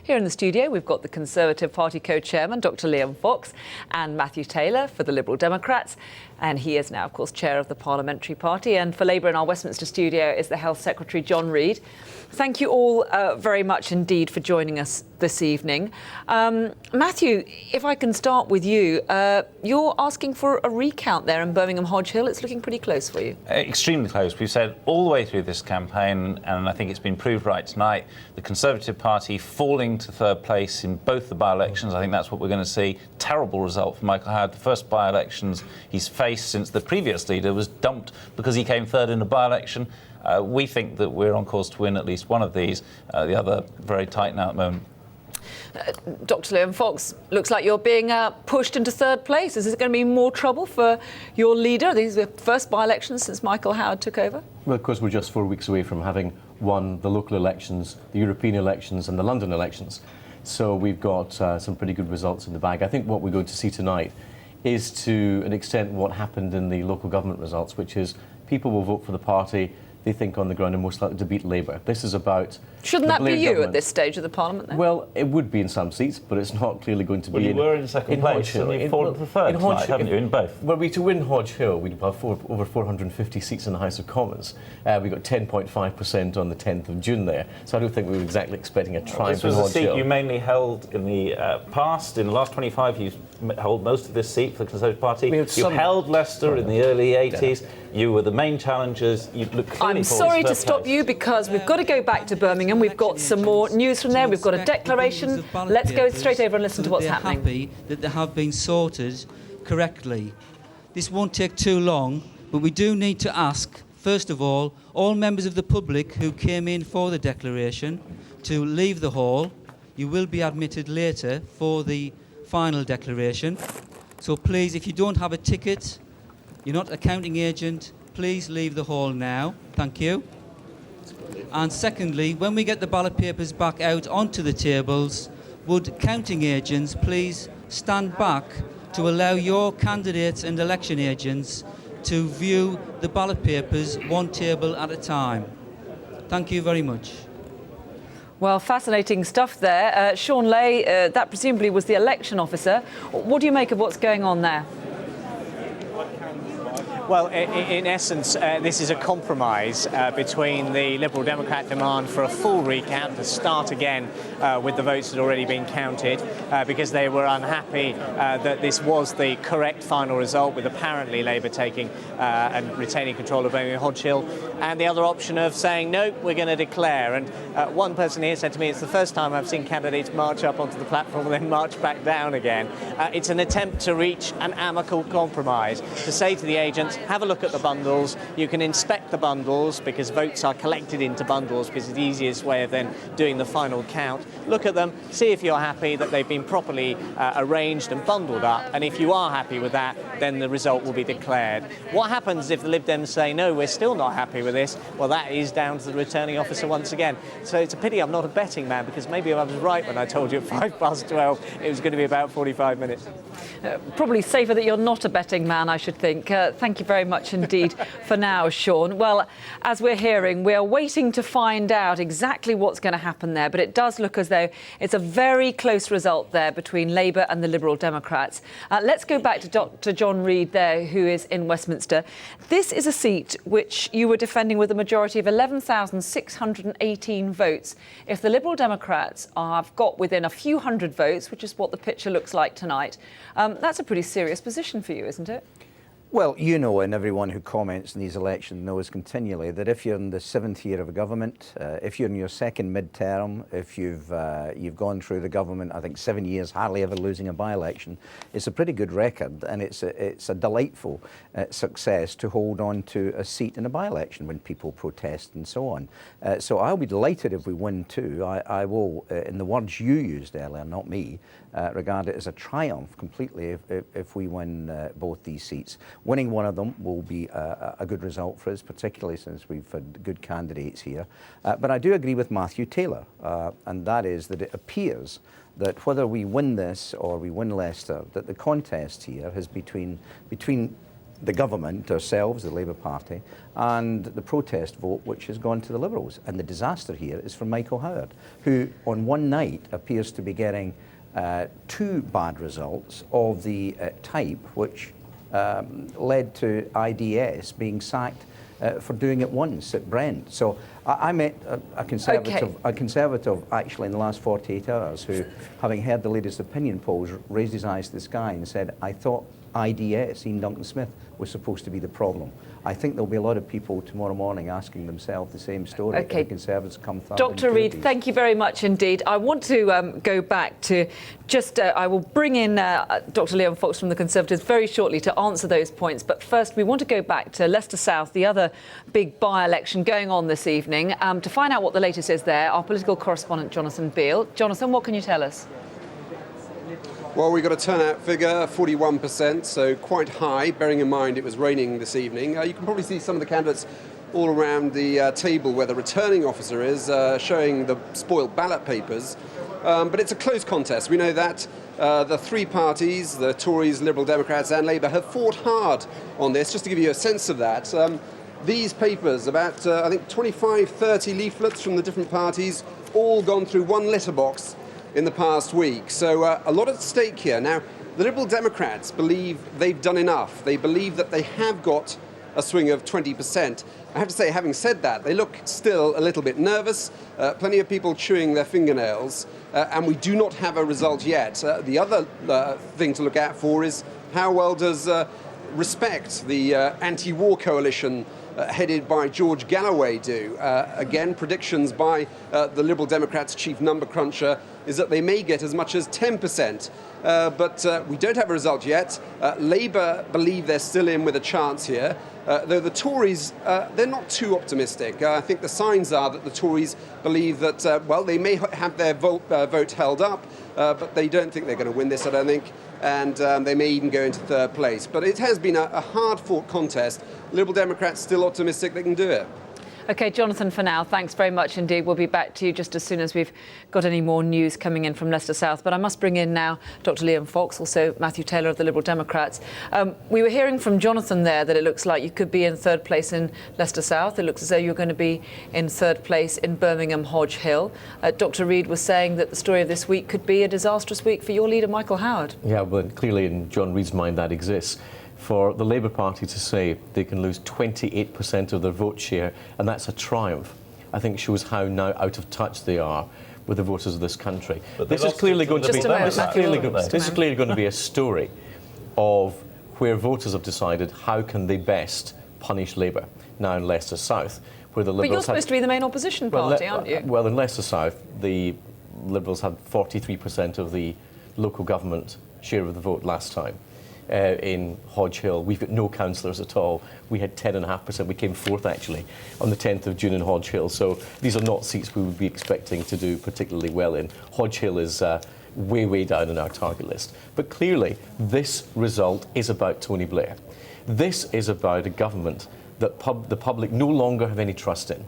Here in the studio, we've got the Conservative Party co-chairman, Dr Liam Fox, and Matthew Taylor for the Liberal Democrats. And he is now, of course, chair of the Parliamentary Party. And for Labour in our Westminster studio is the Health Secretary, John Reid. Thank you all very much indeed for joining us this evening. Matthew, if I can start with you, you're asking for a recount there in Birmingham Hodge Hill. It's looking pretty close for you. Extremely close. We've said all the way through this campaign, and I think it's been proved right tonight, the Conservative Party falling to third place in both the by-elections. I think that's what we're going to see. Terrible result for Michael Howard. The first by-elections he's faced since the previous leader was dumped because he came third in a by-election. We think that we're on course to win at least one of these. The other very tight now at the moment. Dr Liam Fox, looks like you're being pushed into third place. Is it going to be more trouble for your leader? These are the first by-elections since Michael Howard took over. Well, of course, we're just 4 weeks away from having won the local elections, the European elections and the London elections. So we've got some pretty good results in the bag. I think what we're going to see tonight is, to an extent, what happened in the local government results, which is people will vote for the party they think on the ground are most likely to beat Labour. This is about... Shouldn't that be you at this stage of the Parliament, then? Well, it would be in some seats, but it's not clearly going to be... Well, you were in second place, and you've fallen to third tonight, haven't you, in both? Well, to win Hodge Hill, we'd have over 450 seats in the House of Commons. We got 10.5% on the 10th of June there, so I don't think we were exactly expecting a triumph in Hodge Hill. This was a seat you mainly held in the past. In the last 25, you held most of this seat for the Conservative Party. You held Leicester in the early 80s. You were the main challengers. You look clearly... I'm sorry to stop you, because we've got to go back to Birmingham. We've got some more news from there. We've got a declaration. Let's go straight over and listen to what's happening. Happy that they have been sorted correctly. This won't take too long, but we do need to ask, first of all members of the public who came in for the declaration to leave the hall. You will be admitted later for the final declaration. So please, if you don't have a ticket, you're not a counting agent, please leave the hall now. Thank you. And secondly, when we get the ballot papers back out onto the tables, would counting agents please stand back to allow your candidates and election agents to view the ballot papers one table at a time. Thank you very much. Well, fascinating stuff there. Shaun Ley, that presumably was the election officer. What do you make of what's going on there? Well, in essence, this is a compromise between the Liberal Democrat demand for a full recount to start again with the votes that had already been counted, because they were unhappy that this was the correct final result, with apparently Labour taking and retaining control of Birmingham Hodge Hill, and the other option of saying, no, we're going to declare. And one person here said to me, it's the first time I've seen candidates march up onto the platform and then march back down again. It's an attempt to reach an amicable compromise, to say to the agents, have a look at the bundles. You can inspect the bundles, because votes are collected into bundles, because it's the easiest way of then doing the final count. Look at them, see if you're happy that they've been properly arranged and bundled up, and if you are happy with that, then the result will be declared. What happens if the Lib Dems say, no, we're still not happy with this? Well, that is down to the returning officer once again. So it's a pity I'm not a betting man, because maybe I was right when I told you at 12:05 it was going to be about 45 minutes. Probably safer that you're not a betting man, I should think. Thank you very much indeed for now, Shaun. Well, as we're hearing, we're waiting to find out exactly what's going to happen there, but it does look as though it's a very close result there between Labour and the Liberal Democrats. Let's go back to Dr John Reid there, who is in Westminster. This is a seat which you were defending with a majority of 11,618 votes. If the Liberal Democrats have got within a few hundred votes, which is what the picture looks like tonight, that's a pretty serious position for you, isn't it? Well, you know, and everyone who comments in these elections knows continually that if you're in the 7th year of a government, if you're in your second mid-term, if you've gone through the government, I think 7 years, hardly ever losing a by-election, it's a pretty good record, and it's a delightful success to hold on to a seat in a by-election when people protest and so on. So I'll be delighted if we win too. I will, in the words you used earlier, not me, regard it as a triumph completely if we win both these seats. Winning one of them will be a good result for us, particularly since we've had good candidates here. But I do agree with Matthew Taylor, and that is that it appears that whether we win this or we win Leicester, that the contest here is between the government, ourselves, the Labour Party, and the protest vote which has gone to the Liberals. And the disaster here is for Michael Howard, who on one night appears to be getting two bad results of the type which led to IDS being sacked for doing it once at Brent. So I met a conservative actually in the last 48 hours who, having heard the latest opinion polls, raised his eyes to the sky and said, I thought IDS, Ian Duncan Smith, was supposed to be the problem. I think there'll be a lot of people tomorrow morning asking themselves the same story. Okay. The Conservatives come third. Dr Reid, thank you very much indeed. I want to go back to just, I will bring in Dr Liam Fox from the Conservatives very shortly to answer those points. But first, we want to go back to Leicester South, the other big by-election going on this evening. To find out what the latest is there, our political correspondent, Jonathan Beale. Jonathan, what can you tell us? Well, we got a turnout figure, 41%, so quite high, bearing in mind it was raining this evening. You can probably see some of the candidates all around the table where the returning officer is, showing the spoiled ballot papers. But it's a close contest. We know that the three parties, the Tories, Liberal Democrats and Labour, have fought hard on this. Just to give you a sense of that, these papers, about, I think, 25, 30 leaflets from the different parties, all gone through one letterbox in the past week. So a lot at stake here. Now, the Liberal Democrats believe they've done enough. They believe that they have got a swing of 20%. I have to say, having said that, they look still a little bit nervous. Plenty of people chewing their fingernails, and we do not have a result yet. The other thing to look out for is how well does Respect, the anti-war coalition headed by George Galloway, do. Again, predictions by the Liberal Democrats' chief number cruncher is that they may get as much as 10%. But we don't have a result yet. Labour believe they're still in with a chance here, though the Tories, they're not too optimistic. I think the signs are that the Tories believe that, well, they may have their vote held up, but they don't think they're going to win this, I don't think, and they may even go into third place. But it has been a hard-fought contest. Liberal Democrats still optimistic they can do it. OK, Jonathan, for now, thanks very much indeed. We'll be back to you just as soon as we've got any more news coming in from Leicester South. But I must bring in now Dr Liam Fox, also Matthew Taylor of the Liberal Democrats. We were hearing from Jonathan there that it looks like you could be in third place in Leicester South. It looks as though you're going to be in third place in Birmingham, Hodge Hill. Dr Reid was saying that the story of this week could be a disastrous week for your leader, Michael Howard. Yeah, well, clearly in John Reid's mind that exists. For the Labour Party to say they can lose 28% of their vote share, and that's a triumph, I think shows how now out of touch they are with the voters of this country. This is clearly going to be a story of where voters have decided how can they best punish Labour. Now in Leicester South, where the Liberals... But you're supposed to be the main opposition party, aren't you? Well, in Leicester South, the Liberals had 43% of the local government share of the vote last time. In Hodge Hill, we've got no councillors at all. We had 10.5%. We came fourth, actually, on the 10th of June in Hodge Hill. So these are not seats we would be expecting to do particularly well in. Hodge Hill is way, way down on our target list. But clearly, this result is about Tony Blair. This is about a government that the public no longer have any trust in.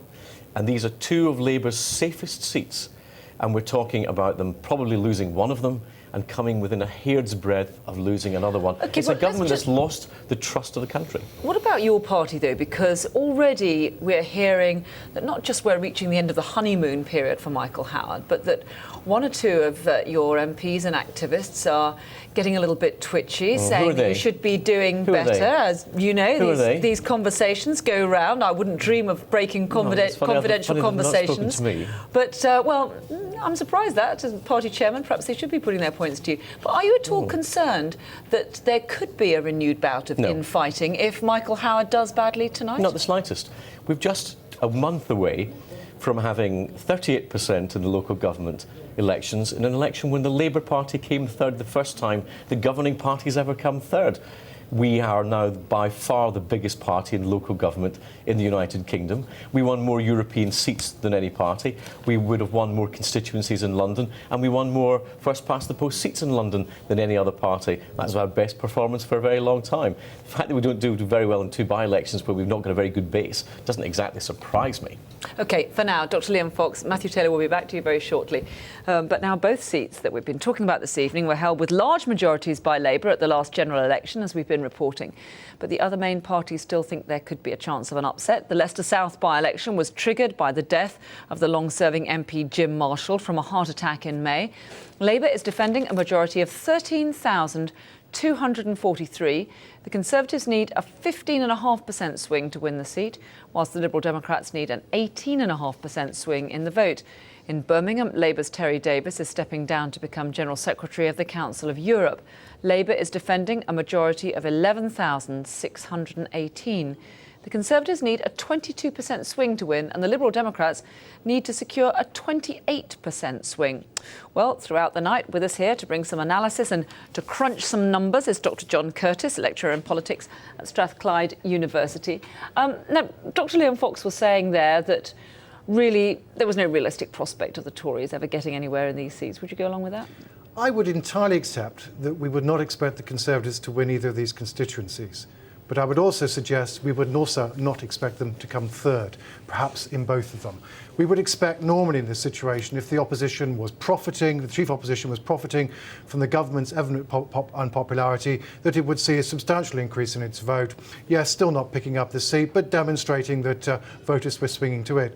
And these are two of Labour's safest seats. And we're talking about them probably losing one of them and coming within a hair's breadth of losing another one. Okay, it's a government that's lost the trust of the country. What about your party, though? Because already we're hearing that not just we're reaching the end of the honeymoon period for Michael Howard, but that one or two of your MPs and activists are getting a little bit twitchy, saying that you should be doing better. As you know, these conversations go round. I wouldn't dream of breaking confidential conversations. To me. But, well, I'm surprised that, as party chairman, perhaps they should be putting their points to you. But are you at all concerned that there could be a renewed bout of infighting if Michael Howard does badly tonight? Not the slightest. We've just a month away from having 38% in the local government elections, in an election when the Labour Party came third the first time the governing party's ever come third. We are now by far the biggest party in local government in the United Kingdom. We won more European seats than any party. We would have won more constituencies in London, and we won more first-past-the-post seats in London than any other party. That's our best performance for a very long time. The fact that we don't do very well in two by-elections where we've not got a very good base doesn't exactly surprise me. OK, for now, Dr Liam Fox, Matthew Taylor will be back to you very shortly. But now both seats that we've been talking about this evening were held with large majorities by Labour at the last general election, as we've been been reporting. But the other main parties still think there could be a chance of an upset. The Leicester South by-election was triggered by the death of the long-serving MP Jim Marshall from a heart attack in May. Labour is defending a majority of 13,243. The Conservatives need a 15.5% swing to win the seat, whilst the Liberal Democrats need an 18.5% swing in the vote. In Birmingham, Labour's Terry Davis is stepping down to become General Secretary of the Council of Europe. Labour is defending a majority of 11,618. The Conservatives need a 22% swing to win, and the Liberal Democrats need to secure a 28% swing. Well, throughout the night, with us here to bring some analysis and to crunch some numbers is Dr John Curtice, lecturer in politics at Strathclyde University. Now, Dr Leon Fox was saying there that really there was no realistic prospect of the Tories ever getting anywhere in these seats. Would you go along with that? I would entirely accept that we would not expect the Conservatives to win either of these constituencies. But I would also suggest we would also not expect them to come third, perhaps in both of them. We would expect normally in this situation, if the opposition was profiting, the chief opposition was profiting from the government's evident unpopularity, that it would see a substantial increase in its vote. Yes, still not picking up the seat, but demonstrating that voters were swinging to it.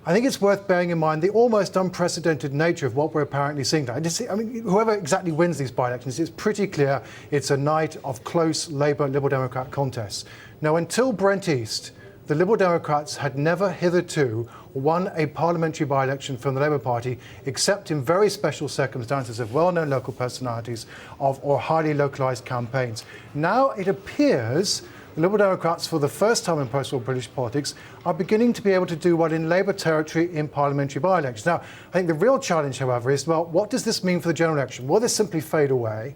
I think it's worth bearing in mind the almost unprecedented nature of what we're apparently seeing now. I mean, whoever exactly wins these by-elections, it's pretty clear it's a night of close Labour-Liberal Democrat contests. Now, until Brent East, the Liberal Democrats had never hitherto won a parliamentary by-election from the Labour Party, except in very special circumstances of well-known local personalities or highly localised campaigns. Now it appears the Liberal Democrats, for the first time in post-war British politics, are beginning to be able to do well in Labour territory in parliamentary by-elections. Now, I think the real challenge, however, is, well, what does this mean for the general election? Will this simply fade away?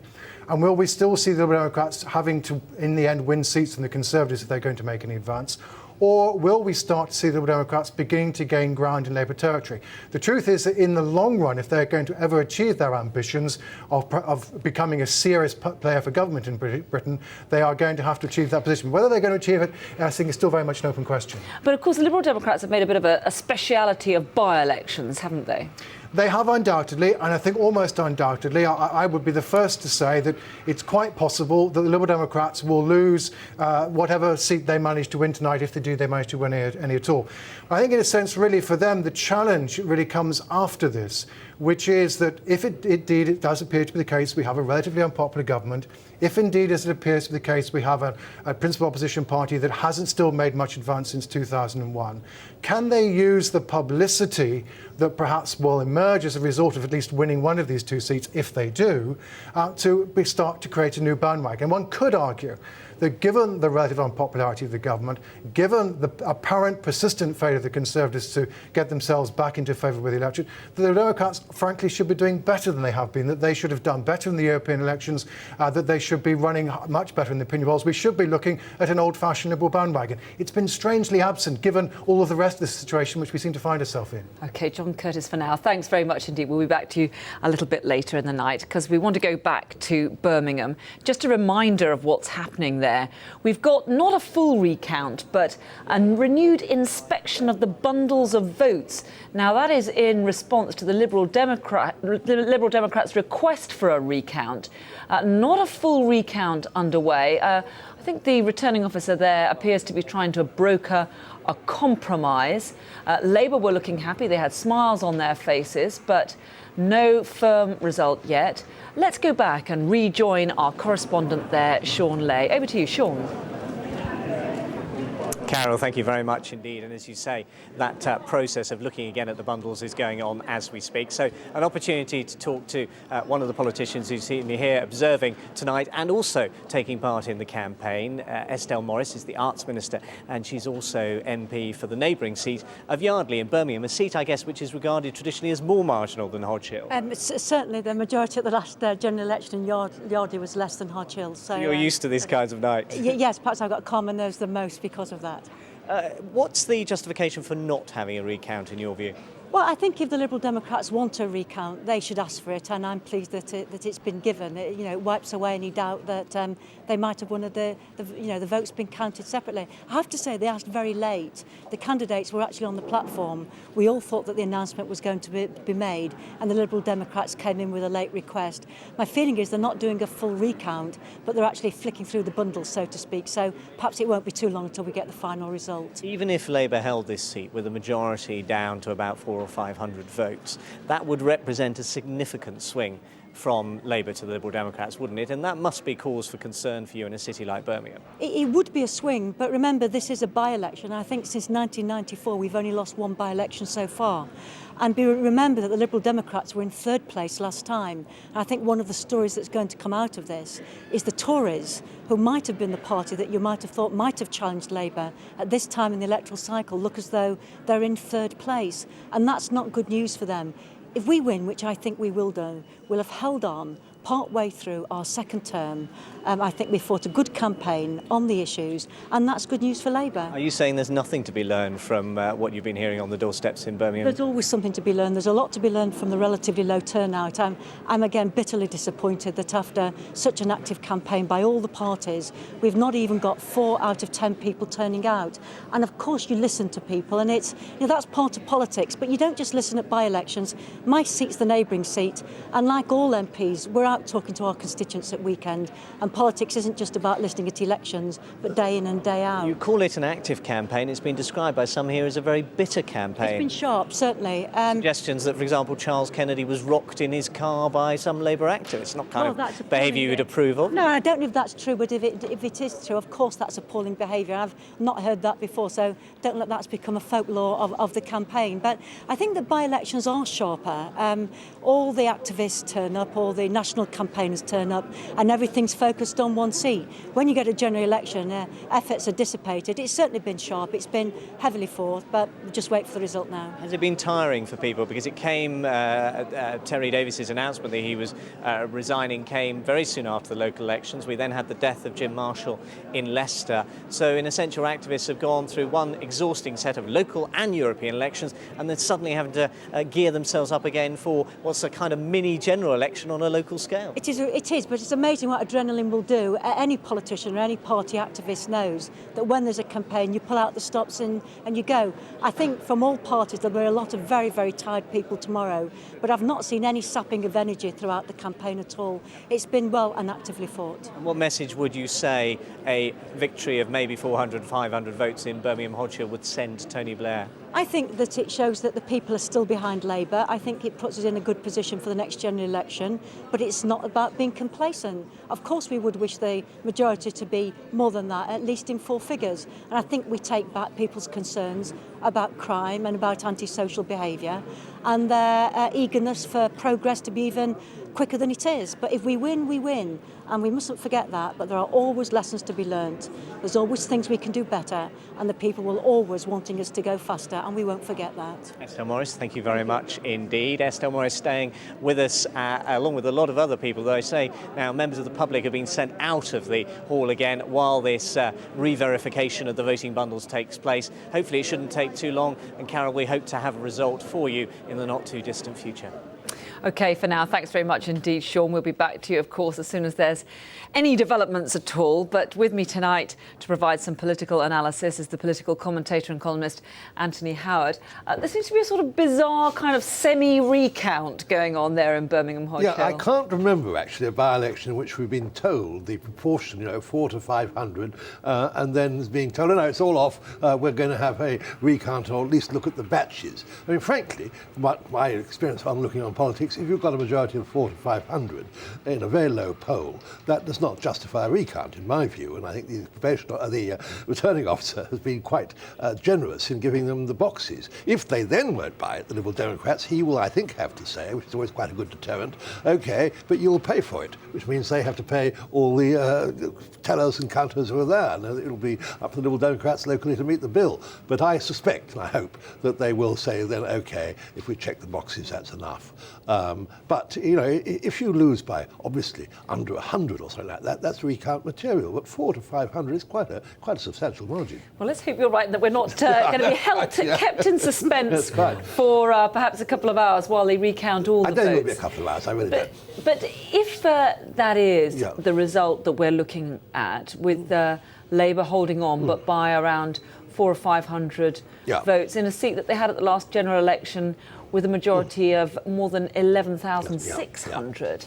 And will we still see the Liberal Democrats having to, in the end, win seats from the Conservatives if they're going to make any advance? Or will we start to see the Liberal Democrats beginning to gain ground in Labour territory? The truth is that in the long run, if they're going to ever achieve their ambitions of becoming a serious player for government in Britain, they are going to have to achieve that position. Whether they're going to achieve it, I think, is still very much an open question. But of course, the Liberal Democrats have made a bit of a speciality of by-elections, haven't they? They have undoubtedly, and I think almost undoubtedly, I would be the first to say that it's quite possible that the Liberal Democrats will lose whatever seat they manage to win tonight, if they do, they manage to win any at all. I think in a sense, really, for them, the challenge really comes after this, which is that if indeed it does appear to be the case, we have a relatively unpopular government, if indeed, as it appears to be the case, we have a principal opposition party that hasn't still made much advance since 2001, can they use the publicity that perhaps will emerge as a result of at least winning one of these two seats, if they do, to start to create a new bandwagon? And one could argue that given the relative unpopularity of the government, given the apparent persistent failure of the Conservatives to get themselves back into favour with the electorate, that the Democrats, frankly, should be doing better than they have been, that they should have done better in the European elections, that they should be running much better in the opinion polls. We should be looking at an old-fashioned Liberal bandwagon. It's been strangely absent, given all of the rest of the situation which we seem to find ourselves in. OK, John Curtice for now. Thanks very much indeed. We'll be back to you a little bit later in the night, because we want to go back to Birmingham. Just a reminder of what's happening there. We've got not a full recount, but a renewed inspection of the bundles of votes. Now, that is in response to the Liberal Democrats' request for a recount. Not a full recount underway. I think the returning officer there appears to be trying to broker a compromise. Labour were looking happy. They had smiles on their faces, but no firm result yet. Let's go back and rejoin our correspondent there, Shaun Ley. Over to you, Shaun. Carole, thank you very much indeed. And as you say, that process of looking again at the bundles is going on as we speak. So an opportunity to talk to one of the politicians who's seen me here observing tonight and also taking part in the campaign. Estelle Morris is the Arts Minister, and she's also MP for the neighbouring seat of Yardley in Birmingham, a seat, I guess, which is regarded traditionally as more marginal than Hodge Hill. Certainly the majority at the last general election in Yardley was less than Hodge Hill. So you're used to these kinds of nights? Yes, perhaps I've got common nerves the most because of that. What's the justification for not having a recount in your view? Well, I think if the Liberal Democrats want a recount, they should ask for it, and I'm pleased that it's been given. It wipes away any doubt that they might have wanted the votes being counted separately. I have to say they asked very late. The candidates were actually on the platform. We all thought that the announcement was going to be made, and the Liberal Democrats came in with a late request. My feeling is they're not doing a full recount, but they're actually flicking through the bundles, so to speak. So perhaps it won't be too long until we get the final result. Even if Labour held this seat with a majority down to about 400 or 500 votes, that would represent a significant swing from Labour to the Liberal Democrats, wouldn't it? And that must be cause for concern for you in a city like Birmingham. It would be a swing, but remember, this is a by-election. I think since 1994 we've only lost one by-election so far. And remember that the Liberal Democrats were in third place last time. And I think one of the stories that's going to come out of this is the Tories, who might have been the party that you might have thought might have challenged Labour at this time in the electoral cycle, look as though they're in third place. And that's not good news for them. If we win, which I think we will do, we'll have held on part way through our second term. I think we fought a good campaign on the issues, and that's good news for Labour. Are you saying there's nothing to be learned from what you've been hearing on the doorsteps in Birmingham? There's always something to be learned. There's a lot to be learned from the relatively low turnout. I'm again bitterly disappointed that after such an active campaign by all the parties, we've not even got 4 out of 10 people turning out. And of course you listen to people, and it's that's part of politics, but you don't just listen at by-elections. My seat's the neighbouring seat, and like all MPs, we're out talking to our constituents at weekend, and politics isn't just about listening at elections, but day in and day out. You call it an active campaign. It's been described by some here as a very bitter campaign. It's been sharp, certainly. Suggestions that, for example, Charles Kennedy was rocked in his car by some Labour activists, not kind of behaviour you would approve of. No, I don't know if that's true, but if it is true, of course that's appalling behaviour. I've not heard that before, so don't let that become a folklore of the campaign. But I think that by-elections are sharper. All the activists turn up, all the national campaigners turn up, and everything's focused on one seat. When you get a general election, efforts are dissipated. It's certainly been sharp, it's been heavily fought, but just wait for the result now. Has it been tiring for people? Because it came, Terry Davis's announcement that he was resigning came very soon after the local elections. We then had the death of Jim Marshall in Leicester. So in a sense, your activists have gone through one exhausting set of local and European elections, and then suddenly having to gear themselves up again for what's a kind of mini general election on a local scale. It is, but it's amazing what adrenaline will do. Any politician or any party activist knows that when there's a campaign, you pull out the stops and you go. I think from all parties there'll be a lot of very, very tired people tomorrow, but I've not seen any sapping of energy throughout the campaign at all. It's been well and actively fought. And what message would you say a victory of maybe 400, 500 votes in Birmingham Hodge would send Tony Blair? I think that it shows that the people are still behind Labour. I think it puts us in a good position for the next general election, but it's not about being complacent. Of course we would wish the majority to be more than that, at least in 4 figures. And I think we take back people's concerns about crime and about antisocial behaviour and their eagerness for progress to be even quicker than it is. But if we win, we win. And we mustn't forget that, but there are always lessons to be learnt. There's always things we can do better, and the people will always wanting us to go faster, and we won't forget that. Estelle Morris, thank you very much indeed. Estelle Morris staying with us along with a lot of other people, though I say now members of the public have been sent out of the hall again while this re-verification of the voting bundles takes place. Hopefully it shouldn't take too long, and Carole, we hope to have a result for you in the not too distant future. OK, for now, thanks very much indeed, Shaun. We'll be back to you, of course, as soon as there's any developments at all. But with me tonight to provide some political analysis is the political commentator and columnist Anthony Howard. There seems to be a sort of bizarre kind of semi-recount going on there in Birmingham Hodge. Yeah, I can't remember, actually, a by-election in which we've been told the proportion, 4 to 500, and then being told, no, it's all off, we're going to have a recount, or at least look at the batches. I mean, frankly, my experience on looking on politics, if you've got a majority of 4 to 500 in a very low poll, that does not justify a recount, in my view. And I think the returning officer has been quite generous in giving them the boxes. If they then won't buy it, the Liberal Democrats, he will, I think, have to say, which is always quite a good deterrent, OK, but you'll pay for it, which means they have to pay all the tellers and counters who are there. And it'll be up to the Liberal Democrats locally to meet the bill. But I suspect, and I hope, that they will say then, OK, if we check the boxes, that's enough. But, you know, if you lose by, obviously, under 100 or something like that, that's recount material. But 400 to 500 is quite a substantial margin. Well, let's hope you're right that we're not going to be kept in suspense for perhaps a couple of hours while they recount all the votes. I don't think it'll be a couple of hours, I really don't. But if that is the result that we're looking at, with Labour holding on but by around 400 or 500 votes in a seat that they had at the last general election with a majority of more than 11,600,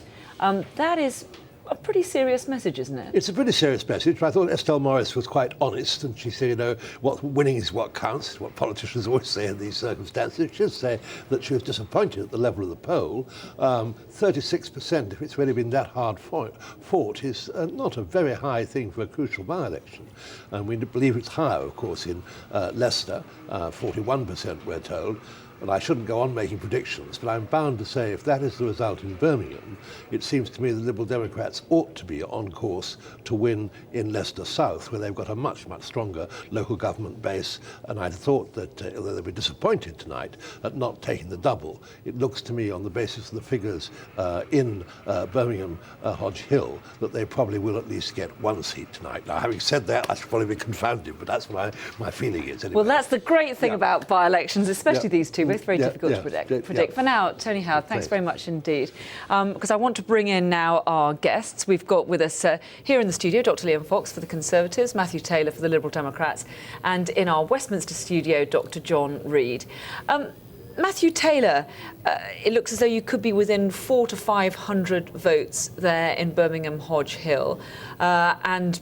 that is a pretty serious message, isn't it? It's a pretty serious message. I thought Estelle Morris was quite honest, and she said, you know, winning is what counts, what politicians always say in these circumstances. She did say that she was disappointed at the level of the poll. 36%, if it's really been that hard fought, is not a very high thing for a crucial by-election. And we believe it's higher, of course, in Leicester, 41% we're told. And I shouldn't go on making predictions, but I'm bound to say if that is the result in Birmingham, it seems to me the Liberal Democrats ought to be on course to win in Leicester South, where they've got a much, much stronger local government base. And I thought that, although they'll be disappointed tonight at not taking the double, it looks to me on the basis of the figures in Birmingham, Hodge Hill, that they probably will at least get one seat tonight. Now, having said that, I should probably be confounded, but that's what my feeling is anyway. Well, that's the great thing about by-elections, especially these two. Both very difficult to predict. For now, Tony Howard, thanks very much indeed. Because I want to bring in now our guests. We've got with us here in the studio Dr Liam Fox for the Conservatives, Matthew Taylor for the Liberal Democrats, and in our Westminster studio, Dr John Reid. Matthew Taylor, it looks as though you could be within 400 to 500 votes there in Birmingham, Hodge Hill, and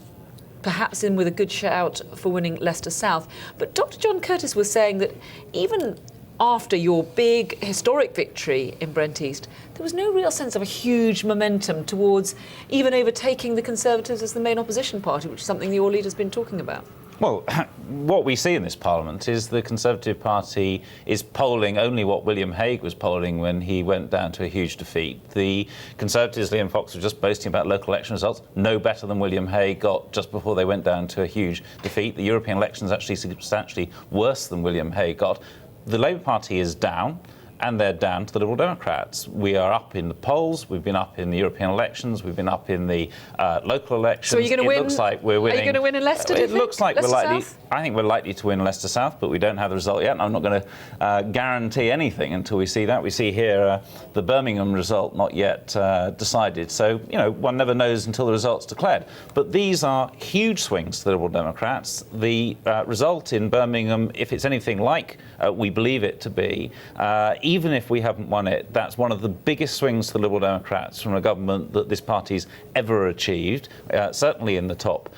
perhaps in with a good shout for winning Leicester South. But Dr John Curtice was saying that even after your big historic victory in Brent East, there was no real sense of a huge momentum towards even overtaking the Conservatives as the main opposition party, which is something your leader's been talking about. Well, what we see in this Parliament is the Conservative Party is polling only what William Hague was polling when he went down to a huge defeat. The Conservatives, Liam Fox was just boasting about local election results, no better than William Hague got just before they went down to a huge defeat. The European elections actually substantially worse than William Hague got. The Labour Party is down, and they're down to the Liberal Democrats. We are up in the polls, we've been up in the European elections, we've been up in the local elections. So are you going to win? It looks like we're winning. Are you going to win in Leicester, do you It looks like Leicester we're likely. South? I think we're likely to win Leicester South, but we don't have the result yet, and I'm not going to guarantee anything until we see that. We see here the Birmingham result not yet decided, so, you know, one never knows until the result's declared. But these are huge swings to the Liberal Democrats. The result in Birmingham, if it's anything like we believe it to be, even if we haven't won it, that's one of the biggest swings to the Liberal Democrats from a government that this party's ever achieved, certainly in the top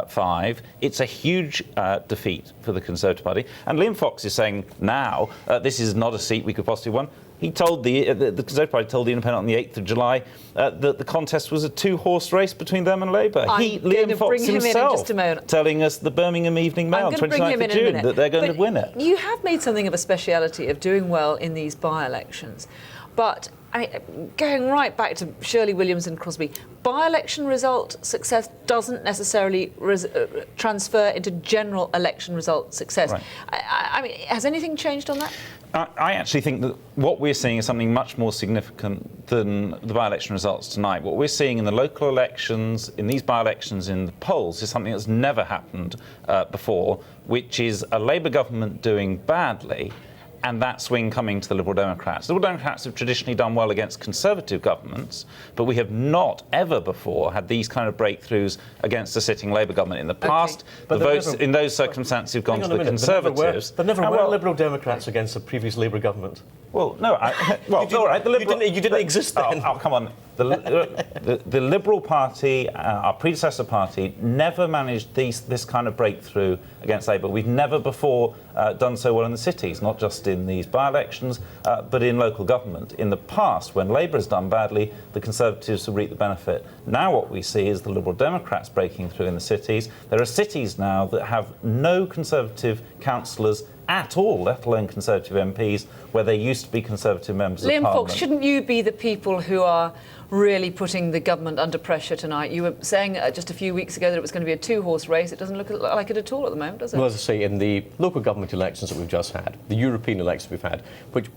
5. It's a huge defeat for the Conservative Party. And Liam Fox is saying now this is not a seat we could possibly win. He told the Conservative Party told the Independent on the 8th of July that the contest was a two-horse race between them and Labour. Liam Fox himself telling us the Birmingham Evening Mail on 29th of June that they're going to win it. You have made something of a speciality of doing well in these by-elections. But I mean, going right back to Shirley Williams and Crosby, by-election result success doesn't necessarily transfer into general election result success. Right. I mean, has anything changed on that? I actually think that what we're seeing is something much more significant than the by-election results tonight. What we're seeing in the local elections, in these by-elections in the polls, is something that's never happened before, which is a Labour government doing badly and that swing coming to the Liberal Democrats. The Liberal Democrats have traditionally done well against Conservative governments, but we have not ever before had these kind of breakthroughs against a sitting Labour government. In the past, the votes in those circumstances have gone to the Conservatives. There never were Liberal Democrats against a previous Labour government. Well, no, all right. You didn't exist then. Oh, come on. The Liberal Party, our predecessor party, never managed this kind of breakthrough against Labour. We've never before done so well in the cities, not just in these by-elections, but in local government. In the past, when Labour has done badly, the Conservatives have reaped the benefit. Now what we see is the Liberal Democrats breaking through in the cities. There are cities now that have no Conservative councillors at all, let alone Conservative MPs, where there used to be Conservative members of Liam Parliament. Fox, shouldn't you be the people who are really putting the government under pressure tonight? You were saying just a few weeks ago that it was going to be a two-horse race. It doesn't look like it at all at the moment, does it? Well, as I say, in the local government elections that we've just had, the European elections we've had,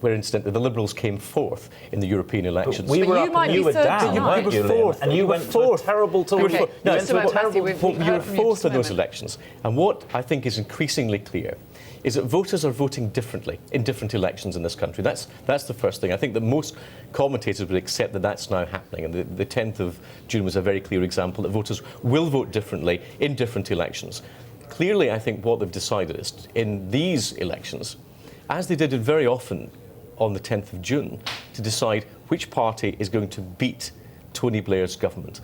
where incidentally the Liberals came fourth in the European elections. We were up and you were down, weren't you, Liam? And you went for a terrible tour. Okay. No, Just about Matthew, we've you heard were from you fourth just a in those moment. elections. And what I think is increasingly clear is that voters are voting differently in different elections in this country. That's the first thing. I think that most commentators would accept that that's now happening. And the 10th of June was a very clear example that voters will vote differently in different elections. Clearly, I think what they've decided is in these elections, as they did it very often on the 10th of June, to decide which party is going to beat Tony Blair's government.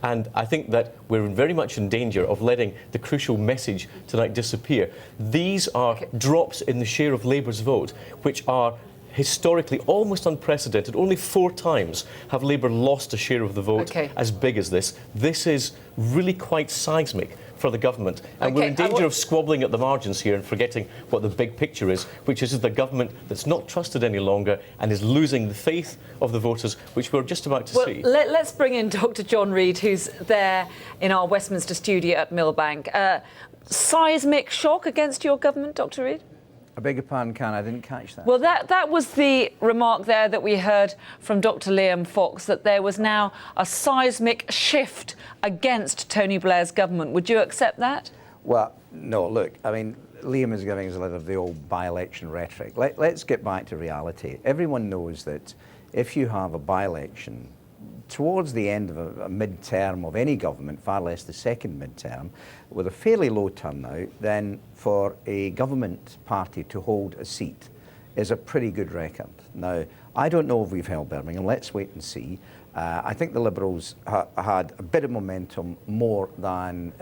And I think that we're very much in danger of letting the crucial message tonight disappear. These are drops in the share of Labour's vote, which are historically almost unprecedented. Only 4 times have Labour lost a share of the vote as big as this. This is really quite seismic for the government. And we're in danger of squabbling at the margins here and forgetting what the big picture is, which is the government that's not trusted any longer and is losing the faith of the voters, which we're just about to see. Let's bring in Dr John Reid, who's there in our Westminster studio at Millbank. Seismic shock against your government, Dr Reid? I beg your pardon, Karen, I didn't catch that. Well, that was the remark there that we heard from Dr Liam Fox, that there was now a seismic shift against Tony Blair's government. Would you accept that? Well, no, look, I mean, Liam is giving us a little of the old by-election rhetoric. Let's get back to reality. Everyone knows that if you have a by-election towards the end of a mid-term of any government, far less the second mid-term, with a fairly low turnout, then for a government party to hold a seat is a pretty good record. Now, I don't know if we've held Birmingham. Let's wait and see. I think the Liberals had a bit of momentum more than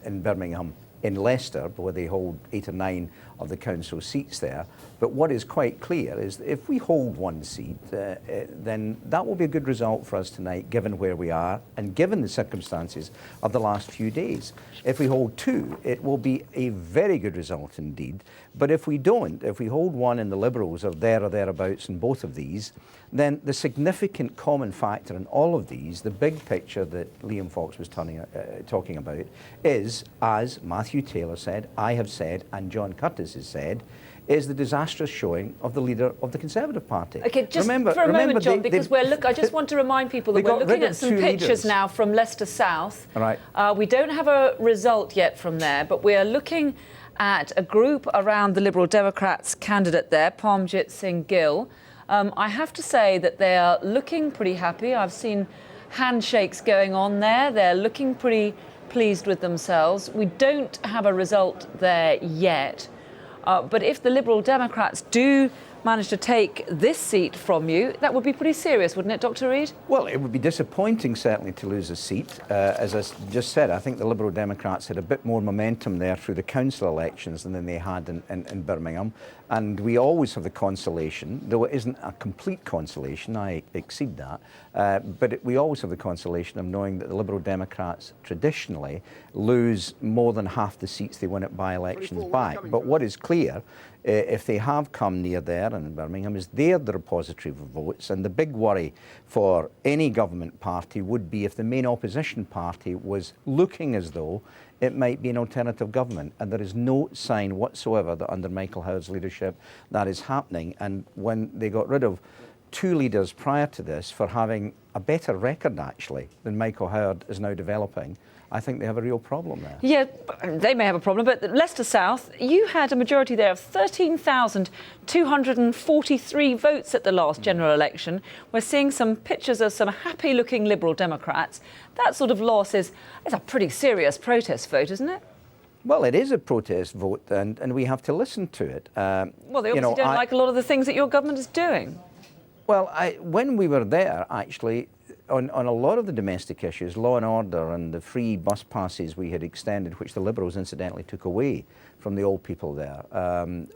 in Birmingham, in Leicester, where they hold 8 or 9 of the council seats there. But what is quite clear is that if we hold 1 seat, then that will be a good result for us tonight, given where we are and given the circumstances of the last few days. If we hold 2, it will be a very good result indeed. But if we don't, if we hold 1 and the Liberals are there or thereabouts in both of these, then the significant common factor in all of these, the big picture that Liam Fox was talking about, is, as Matthew Taylor said, I have said, and John Curtice has said, is the disastrous showing of the leader of the Conservative Party. Okay, just for a moment, John, because I just want to remind people that we're looking at some pictures now from Leicester South. Right. We don't have a result yet from there, but we are looking at a group around the Liberal Democrats candidate there, Parmjit Singh Gill. I have to say that they are looking pretty happy. I've seen handshakes going on there. They're looking pretty pleased with themselves. We don't have a result there yet. But if the Liberal Democrats do manage to take this seat from you, that would be pretty serious, wouldn't it, Dr Reid? Well, it would be disappointing, certainly, to lose a seat. As I just said, I think the Liberal Democrats had a bit more momentum there through the council elections than they had in Birmingham. And we always have the consolation, though it isn't a complete consolation, I exceed that, but we always have the consolation of knowing that the Liberal Democrats traditionally lose more than half the seats they win at by-elections back. But what is clear, if they have come near there in Birmingham, is they're the repository of votes, and the big worry for any government party would be if the main opposition party was looking as though it might be an alternative government, and there is no sign whatsoever that under Michael Howard's leadership that is happening. And when they got rid of 2 leaders prior to this for having a better record actually than Michael Howard is now developing, I think they have a real problem there. Yeah, they may have a problem, but Leicester South, you had a majority there of 13,243 votes at the last general election. We're seeing some pictures of some happy-looking Liberal Democrats. That sort of loss is a pretty serious protest vote, isn't it? Well, it is a protest vote, and we have to listen to it. Well, they obviously don't like a lot of the things that your government is doing. Well, when we were there, actually, on a lot of the domestic issues, law and order and the free bus passes we had extended, which the Liberals incidentally took away from the old people there.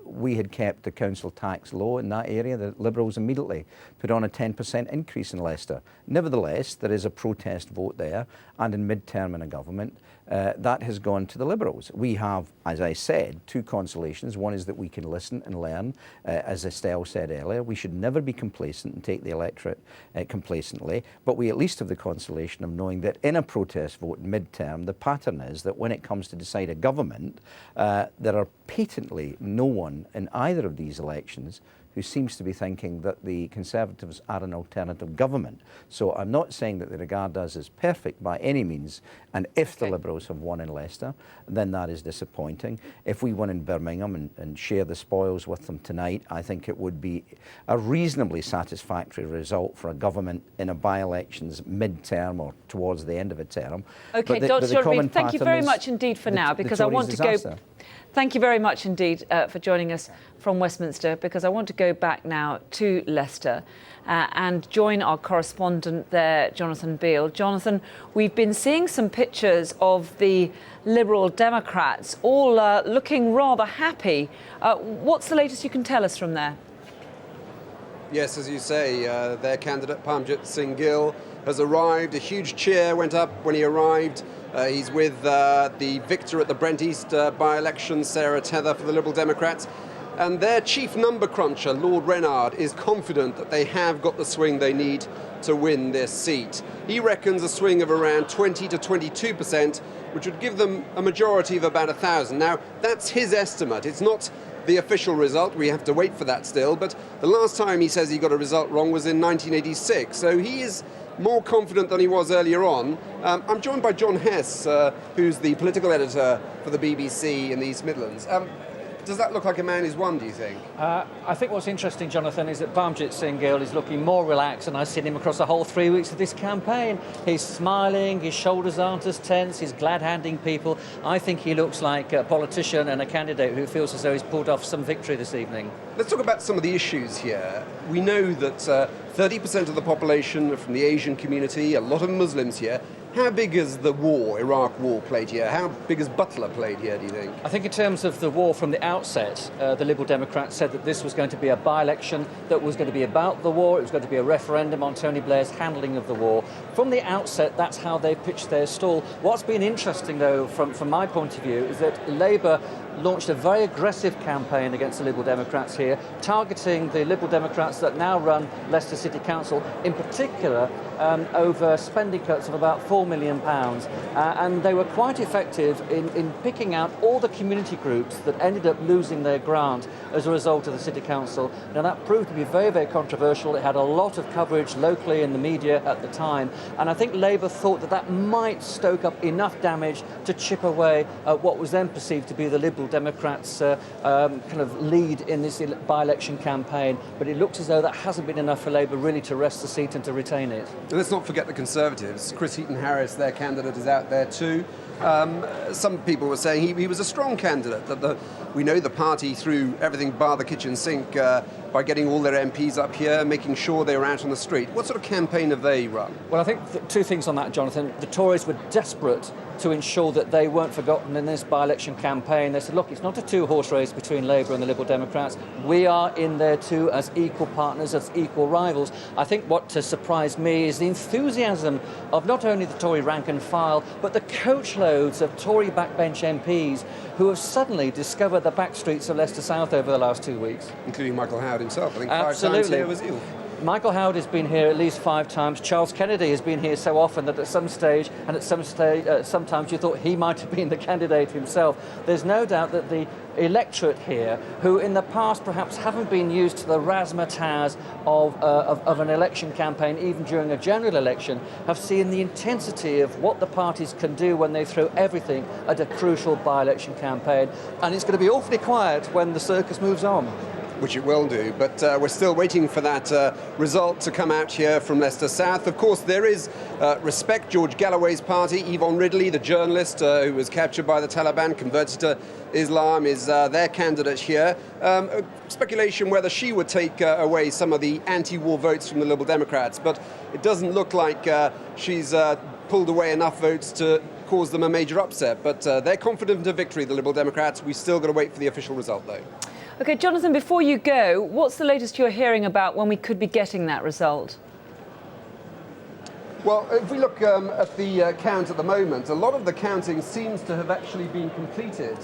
We had kept the council tax low in that area. The Liberals immediately put on a 10% increase in Leicester. Nevertheless, there is a protest vote there, and in mid-term in a government, that has gone to the Liberals. We have, as I said, two consolations. One is that we can listen and learn, as Estelle said earlier. We should never be complacent and take the electorate complacently, but we at least have the consolation of knowing that in a protest vote mid-term, the pattern is that when it comes to decide a government, there are patently no one in either of these elections who seems to be thinking that the Conservatives are an alternative government. So I'm not saying that they regard us as perfect by any means, and if the Liberals have won in Leicester, then that is disappointing. If we won in Birmingham and share the spoils with them tonight, I think it would be a reasonably satisfactory result for a government in a by-elections mid-term or towards the end of a term. OK, Dr John Reid, thank you very much indeed for now, because I want to go... Thank you very much indeed for joining us from Westminster, because I want to go back now to Leicester and join our correspondent there, Jonathan Beale. Jonathan, we've been seeing some pictures of the Liberal Democrats all looking rather happy. What's the latest you can tell us from there? Yes, as you say, their candidate, Parmjit Singh Gill, has arrived. A huge cheer went up when he arrived. He's with the victor at the Brent East by-election, Sarah Tether, for the Liberal Democrats. And their chief number cruncher, Lord Reynard, is confident that they have got the swing they need to win this seat. He reckons a swing of around 20 to 22%, which would give them a majority of about 1,000. Now, that's his estimate. It's not the official result. We have to wait for that still. But the last time he says he got a result wrong was in 1986. So he is more confident than he was earlier on. I'm joined by John Hess, who's the political editor for the BBC in the East Midlands. Does that look like a man who's won, do you think? I think what's interesting, Jonathan, is that Parmjit Singh Gill is looking more relaxed than I've seen him across the whole 3 weeks of this campaign. He's smiling, his shoulders aren't as tense, he's glad-handing people. I think he looks like a politician and a candidate who feels as though he's pulled off some victory this evening. Let's talk about some of the issues here. We know that 30% of the population are from the Asian community, a lot of Muslims here. How big has the war, Iraq war, played here? How big has Butler played here, do you think? I think in terms of the war from the outset, the Liberal Democrats said that this was going to be a by-election that was going to be about the war. It was going to be a referendum on Tony Blair's handling of the war. From the outset, that's how they pitched their stall. What's been interesting, though, from my point of view, is that Labour launched a very aggressive campaign against the Liberal Democrats here, targeting the Liberal Democrats that now run Leicester City Council, in particular over spending cuts of about £4 million. And they were quite effective in picking out all the community groups that ended up losing their grant as a result of the City Council. Now, that proved to be very, very controversial. It had a lot of coverage locally in the media at the time. And I think Labour thought that that might stoke up enough damage to chip away at what was then perceived to be the Liberal Democrats' kind of lead in this by-election campaign. But it looks as though that hasn't been enough for Labour really to wrest the seat and to retain it. And let's not forget the Conservatives. Chris Heaton-Harris, their candidate, is out there too. Some people were saying he was a strong candidate, that we know the party threw everything bar the kitchen sink by getting all their MPs up here, making sure they were out on the street. What sort of campaign have they run? Well, I think two things on that, Jonathan. The Tories were desperate to ensure that they weren't forgotten in this by-election campaign. They said, look, it's not a two-horse race between Labour and the Liberal Democrats. We are in there too as equal partners, as equal rivals. I think what surprised me is the enthusiasm of not only the Tory rank and file, but the coachloads of Tory backbench MPs who have suddenly discovered the back streets of Leicester South over the last 2 weeks. Including Michael Howard himself. I think Absolutely. 5 times here was ill. Michael Howard has been here at least 5 times. Charles Kennedy has been here so often that at some stage, and at some stage, sometimes you thought he might have been the candidate himself. There's no doubt that the electorate here, who in the past perhaps haven't been used to the razzmatazz of an election campaign, even during a general election, have seen the intensity of what the parties can do when they throw everything at a crucial by-election campaign. And it's going to be awfully quiet when the circus moves on. which it will do, but we're still waiting for that result to come out here from Leicester South. Of course, there is Respect, George Galloway's party. Yvonne Ridley, the journalist who was captured by the Taliban, converted to Islam, is their candidate here. Speculation whether she would take away some of the anti-war votes from the Liberal Democrats, but it doesn't look like she's pulled away enough votes to cause them a major upset. But they're confident of victory, the Liberal Democrats. We've still got to wait for the official result, though. OK, Jonathan, before you go, what's the latest you're hearing about when we could be getting that result? Well, if we look at the count at the moment, a lot of the counting seems to have actually been completed.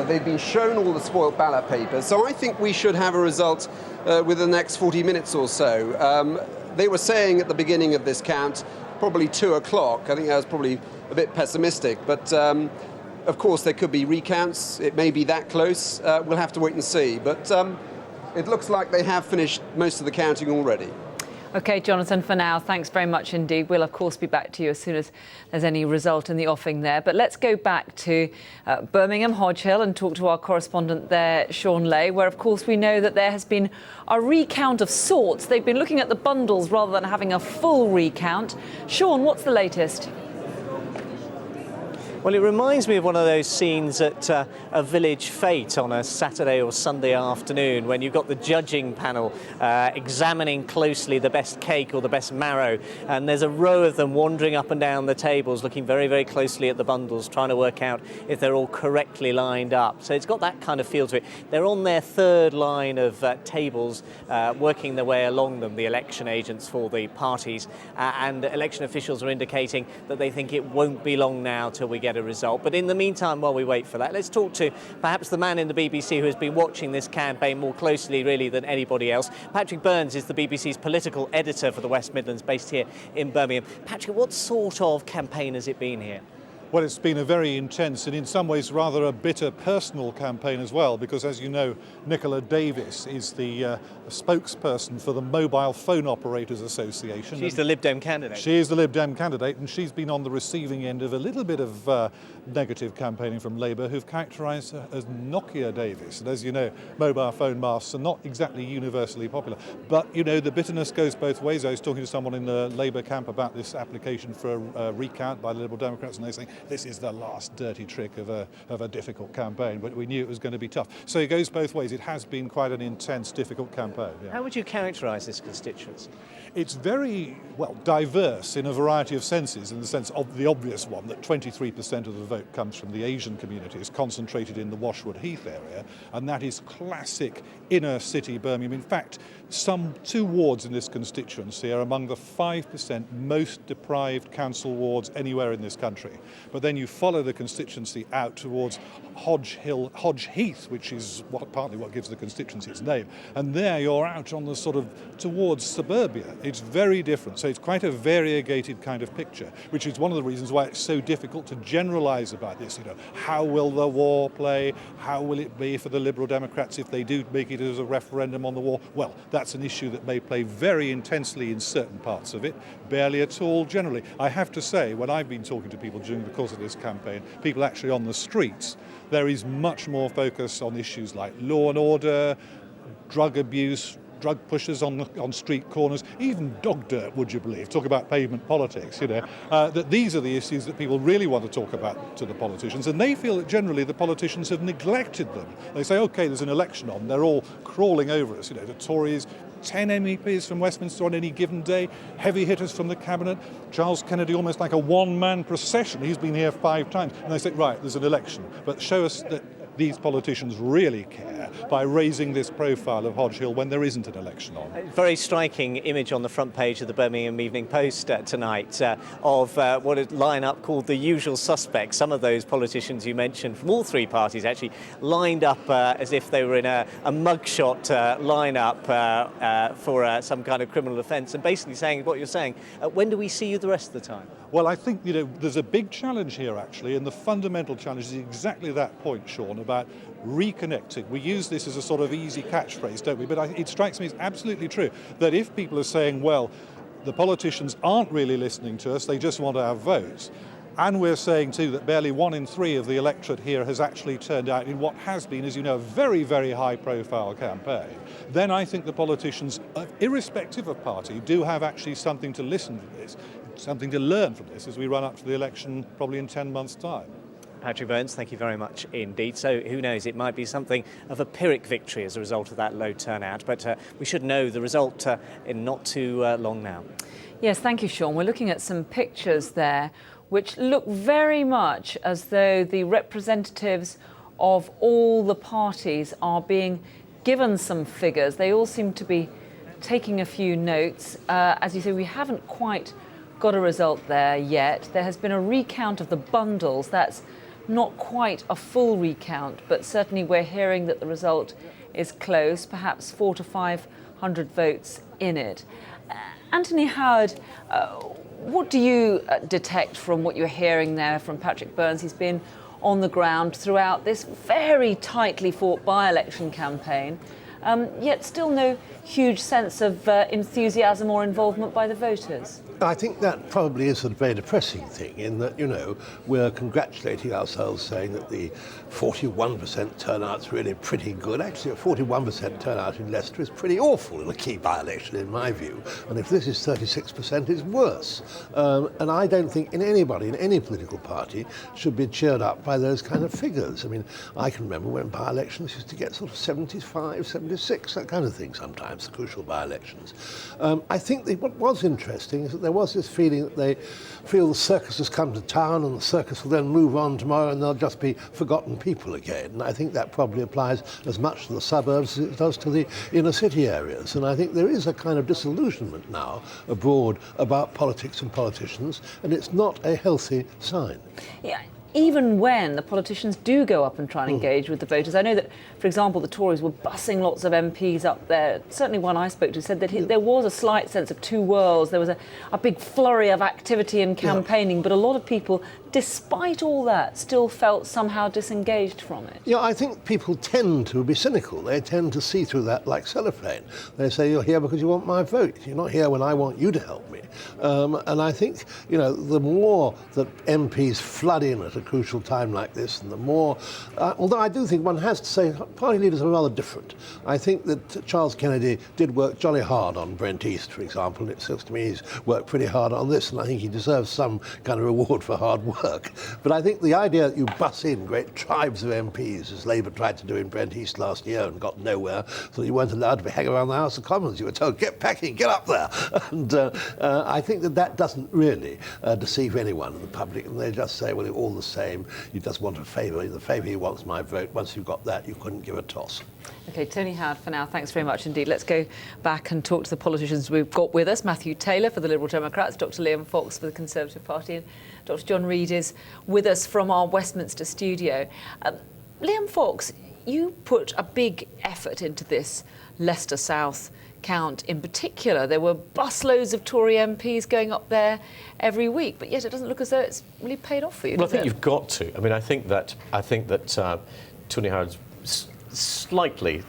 They've been shown all the spoiled ballot papers, so I think we should have a result within the next 40 minutes or so. They were saying at the beginning of this count, probably 2 o'clock. I think that was probably a bit pessimistic, but of course there could be recounts. It may be that close. We'll have to wait and see, but it looks like they have finished most of the counting already. OK, Jonathan, for now, thanks very much indeed. We'll, of course, be back to you as soon as there's any result in the offing there. But let's go back to Birmingham, Hodge Hill, and talk to our correspondent there, Shaun Ley, where, of course, we know that there has been a recount of sorts. They've been looking at the bundles rather than having a full recount. Shaun, what's the latest? Well, it reminds me of one of those scenes at a village fete on a Saturday or Sunday afternoon when you've got the judging panel examining closely the best cake or the best marrow, and there's a row of them wandering up and down the tables looking very, very closely at the bundles, trying to work out if they're all correctly lined up. So it's got that kind of feel to it. They're on their third line of tables, working their way along them, the election agents for the parties, and election officials are indicating that they think it won't be long now till we get a result. But in the meantime, while we wait for that, let's talk to perhaps the man in the BBC who has been watching this campaign more closely really than anybody else. Patrick Burns is the BBC's political editor for the West Midlands, based here in Birmingham. Patrick, what sort of campaign has it been here? Well, it's been a very intense and in some ways rather a bitter personal campaign as well, because as you know, Nicola Davis is the spokesperson for the Mobile Phone Operators Association. She's the Lib Dem candidate. She is the Lib Dem candidate, and she's been on the receiving end of a little bit of negative campaigning from Labour, who've characterised her as Nokia Davis. And as you know, mobile phone masts are not exactly universally popular. But, you know, the bitterness goes both ways. I was talking to someone in the Labour camp about this application for a recount by the Liberal Democrats, and they're saying this is the last dirty trick of a difficult campaign, but we knew it was going to be tough. So it goes both ways. It has been quite an intense, difficult campaign. Yeah. How would you characterise this constituency? It's very, well, diverse in a variety of senses, in the sense of the obvious one, that 23% of the vote comes from the Asian community. It's concentrated in the Washwood Heath area, and that is classic inner city Birmingham. In fact, some 2 wards in this constituency are among the 5% most deprived council wards anywhere in this country. But then you follow the constituency out towards Hodge Heath, which is partly what gives the constituency its name. And there you're out on the sort of towards suburbia. It's very different. So it's quite a variegated kind of picture, which is one of the reasons why it's so difficult to generalise about this. You know, how will the war play? How will it be for the Liberal Democrats if they do make it as a referendum on the war? Well, that's an issue that may play very intensely in certain parts of it, barely at all generally. I have to say, when I've been talking to people during the course of this campaign, people actually on the streets, there is much more focus on issues like law and order, drug abuse, drug pushers on street corners, even dog dirt, would you believe? Talk about pavement politics, you know. That these are the issues that people really want to talk about to the politicians, and they feel that generally the politicians have neglected them. They say, OK, there's an election on, they're all crawling over us, you know, the Tories, 10 MEPs from Westminster on any given day, heavy hitters from the cabinet, Charles Kennedy almost like a one-man procession. He's been here 5 times. And they say, right, there's an election, but show us that these politicians really care by raising this profile of Hodge Hill when there isn't an election on. Very striking image on the front page of the Birmingham Evening Post tonight of what a line-up called the usual suspects. Some of those politicians you mentioned from all 3 parties actually lined up as if they were in a mugshot line-up for some kind of criminal offence, and basically saying what you're saying, when do we see you the rest of the time? Well, I think, you know, there's a big challenge here, actually, and the fundamental challenge is exactly that point, Shaun, about reconnecting. We use this as a sort of easy catchphrase, don't we? But it strikes me as absolutely true that if people are saying, well, the politicians aren't really listening to us, they just want our votes, And we're saying too that barely 1 in 3 of the electorate here has actually turned out in what has been, as you know, a very, very high-profile campaign. Then I think the politicians, irrespective of party, do have actually something to listen to this, something to learn from this as we run up to the election probably in 10 months' time. Patrick Burns, thank you very much indeed. So who knows, it might be something of a Pyrrhic victory as a result of that low turnout, but we should know the result in not too long now. Yes, thank you, Shaun. We're looking at some pictures there which look very much as though the representatives of all the parties are being given some figures. They all seem to be taking a few notes. As you say, we haven't quite got a result there yet. There has been a recount of the bundles. That's not quite a full recount, but certainly we're hearing that the result is close, perhaps 400 to 500 votes in it. Anthony Howard, what do you detect from what you're hearing there from Patrick Burns? He's been on the ground throughout this very tightly fought by-election campaign, yet still no huge sense of enthusiasm or involvement by the voters. I think that probably is a very depressing thing in that, you know, we're congratulating ourselves saying that the 41% turnout's really pretty good. Actually, a 41% turnout in Leicester is pretty awful in a key by-election, in my view. And if this is 36%, it's worse. And I don't think anybody in any political party should be cheered up by those kind of figures. I mean, I can remember when by-elections used to get sort of 75, 76, that kind of thing sometimes, crucial by-elections. I think what was interesting is that there was this feeling that they feel the circus has come to town and the circus will then move on tomorrow and they'll just be forgotten people again. And I think that probably applies as much to the suburbs as it does to the inner city areas. And I think there is a kind of disillusionment now abroad about politics and politicians, and it's not a healthy sign. Yeah. Even when the politicians do go up and try and engage with the voters. I know that, for example, the Tories were bussing lots of MPs up there. Certainly one I spoke to said that there was a slight sense of two worlds. There was a big flurry of activity and campaigning, but a lot of people, despite all that, still felt somehow disengaged from it. Yeah, I think people tend to be cynical. They tend to see through that like cellophane. They say, you're here because you want my vote. You're not here when I want you to help me. And I think, you know, the more that MPs flood in at a crucial time like this, and the more, although I do think one has to say party leaders are rather different. I think that Charles Kennedy did work jolly hard on Brent East, for example, and it seems to me he's worked pretty hard on this, and I think he deserves some kind of reward for hard work. But I think the idea that you bus in great tribes of MPs, as Labour tried to do in Brent East last year and got nowhere, so you weren't allowed to hang around the House of Commons. You were told, get packing, get up there. And I think that doesn't really deceive anyone in the public, and they just say, well, all the same, you just want a favour. The favour, he wants my vote. Once you've got that, you couldn't give a toss. OK, Tony Howard for now. Thanks very much indeed. Let's go back and talk to the politicians we've got with us. Matthew Taylor for the Liberal Democrats, Dr Liam Fox for the Conservative Party, and Dr John Reid is with us from our Westminster studio. Liam Fox, you put a big effort into this Leicester South count in particular. There were busloads of Tory MPs going up there every week, but yet it doesn't look as though it's really paid off for you. Well, I think you've got to. I mean, I think that Tony Howard's slightly,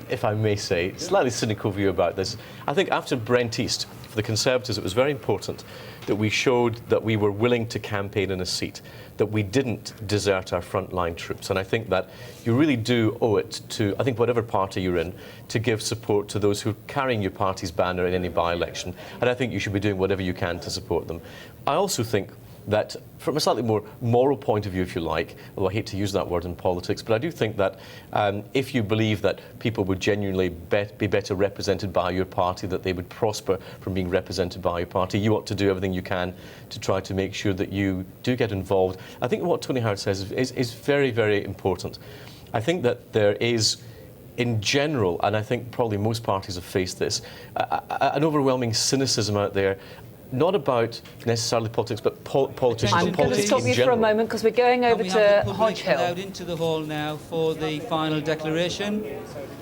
if I may say, slightly cynical view about this. I think after Brent East, for the Conservatives, it was very important that we showed that we were willing to campaign in a seat, that we didn't desert our frontline troops. And I think that you really do owe it to, I think, whatever party you're in, to give support to those who are carrying your party's banner in any by-election. And I think you should be doing whatever you can to support them. I also think that from a slightly more moral point of view, if you like, although I hate to use that word in politics, but I do think that if you believe that people would genuinely be better represented by your party, that they would prosper from being represented by your party, you ought to do everything you can to try to make sure that you do get involved. I think what Tony Howard says is very, very important. I think that there is, in general, and I think probably most parties have faced this, an overwhelming cynicism out there, not about necessarily politics, but politicians. I'm going to stop you for a moment because we're going over to Hodge Hill. Allowed into the hall now for the final declaration,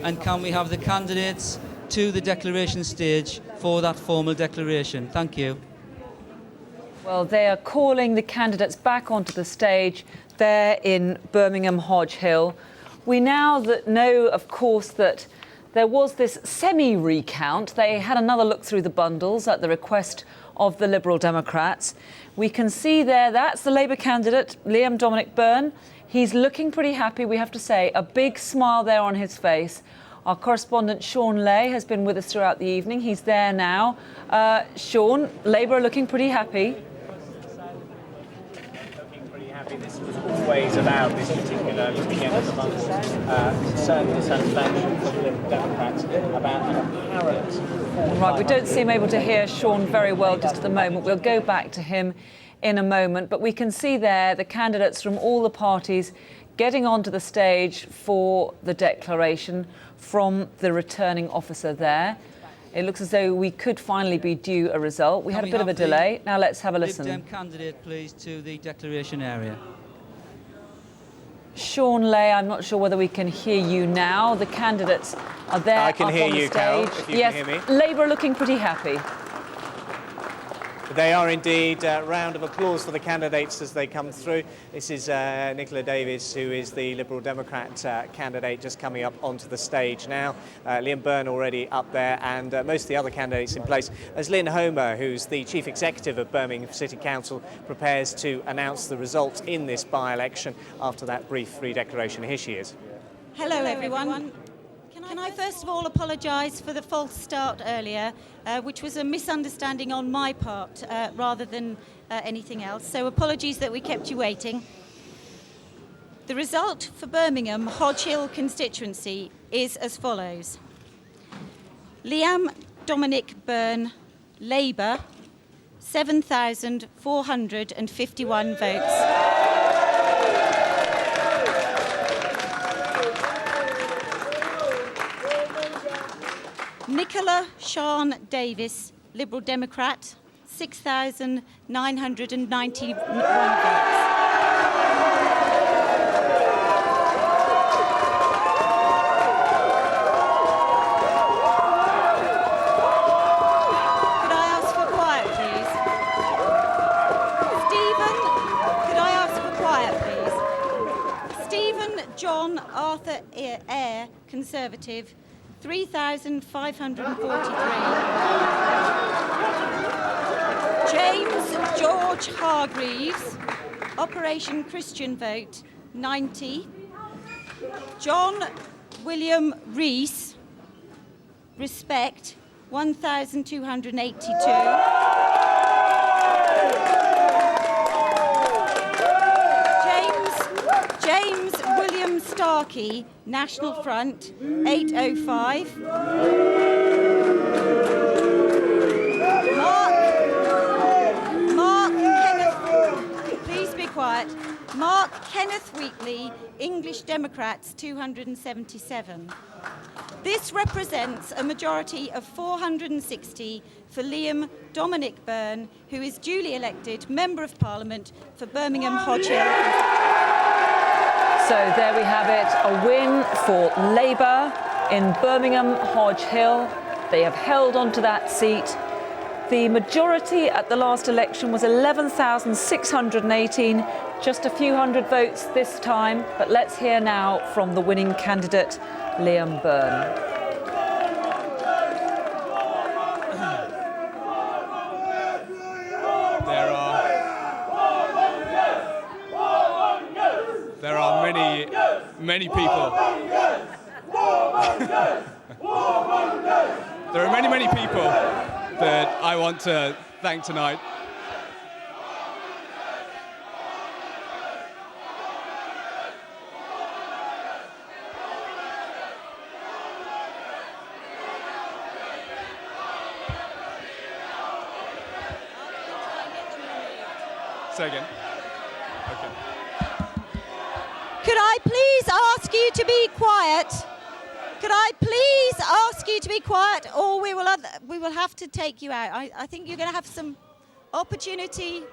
and can we have the candidates to the declaration stage for that formal declaration? Thank you. Well, they are calling the candidates back onto the stage there in Birmingham Hodge Hill. We now know, of course, that there was this semi-recount. They had another look through the bundles at the request of the Liberal Democrats. We can see there, that's the Labour candidate, Liam Dominic Byrne. He's looking pretty happy, we have to say, a big smile there on his face. Our correspondent Shaun Ley has been with us throughout the evening. He's there now. Shaun, Labour are looking pretty happy. This was always about this particular looking at the month's concern and dissatisfaction for the Liberal Democrats about an apparent... Right, we don't seem able to hear Shaun very well just at the moment. We'll go back to him in a moment. But we can see there the candidates from all the parties getting onto the stage for the declaration from the returning officer there. It looks as though we could finally be due a result. We had a bit of a delay. Now let's have a listen. Lib Dem candidate, please, to the declaration area. Shaun Ley, I'm not sure whether we can hear you now. The candidates are there. I can up hear on the you, stage. Carole, if you yes, can hear me. Labour are looking pretty happy. They are indeed. Round of applause for the candidates as they come through. This is Nicola Davies, who is the Liberal Democrat candidate, just coming up onto the stage now. Liam Byrne already up there, and most of the other candidates in place. As Lynn Homer, who's the Chief Executive of Birmingham City Council, prepares to announce the results in this by-election after that brief re-declaration. Here she is. Hello everyone. Can I first of all apologise for the false start earlier, which was a misunderstanding on my part rather than anything else. So apologies that we kept you waiting. The result for Birmingham Hodge Hill constituency is as follows. Liam Dominic Byrne, Labour, 7,451 votes. Nicola Shaun Davis, Liberal Democrat, 6,991 votes. Could I ask for quiet, please? Stephen, could I ask for quiet, please? Stephen John Arthur Eyre, Conservative, 3,543. James George Hargreaves, Operation Christian Vote, 90. John William Rees, Respect, 1,282. James William Starkey, National Front, 805. Mark Kenneth, please be quiet. Mark Kenneth Wheatley, English Democrats, 277. This represents a majority of 460 for Liam Dominic Byrne, who is duly elected Member of Parliament for Birmingham Hodge Hill. So there we have it, a win for Labour in Birmingham Hodge Hill. They have held on to that seat. The majority at the last election was 11,618, just a few hundred votes this time. But let's hear now from the winning candidate, Liam Byrne. There are many people. There are many people that I want to thank tonight. Say again. Okay. Could I please ask you to be quiet? Could I please ask you to be quiet, or we will have to take you out. I think you're going to have some opportunity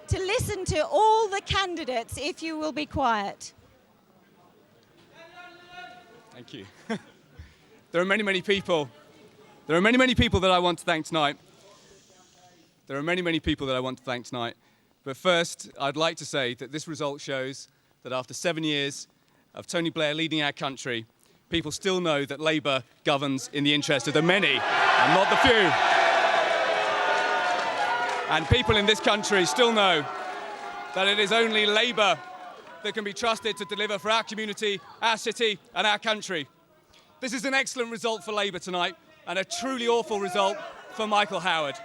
to listen to all the candidates if you will be quiet. Thank you. There are many people. There are many people that I want to thank tonight. There are many people that I want to thank tonight. But first, I'd like to say that this result shows that after 7 years of Tony Blair leading our country, people still know that Labour governs in the interest of the many and not the few. And people in this country still know that it is only Labour that can be trusted to deliver for our community, our city and our country. This is an excellent result for Labour tonight and a truly awful result for Michael Howard.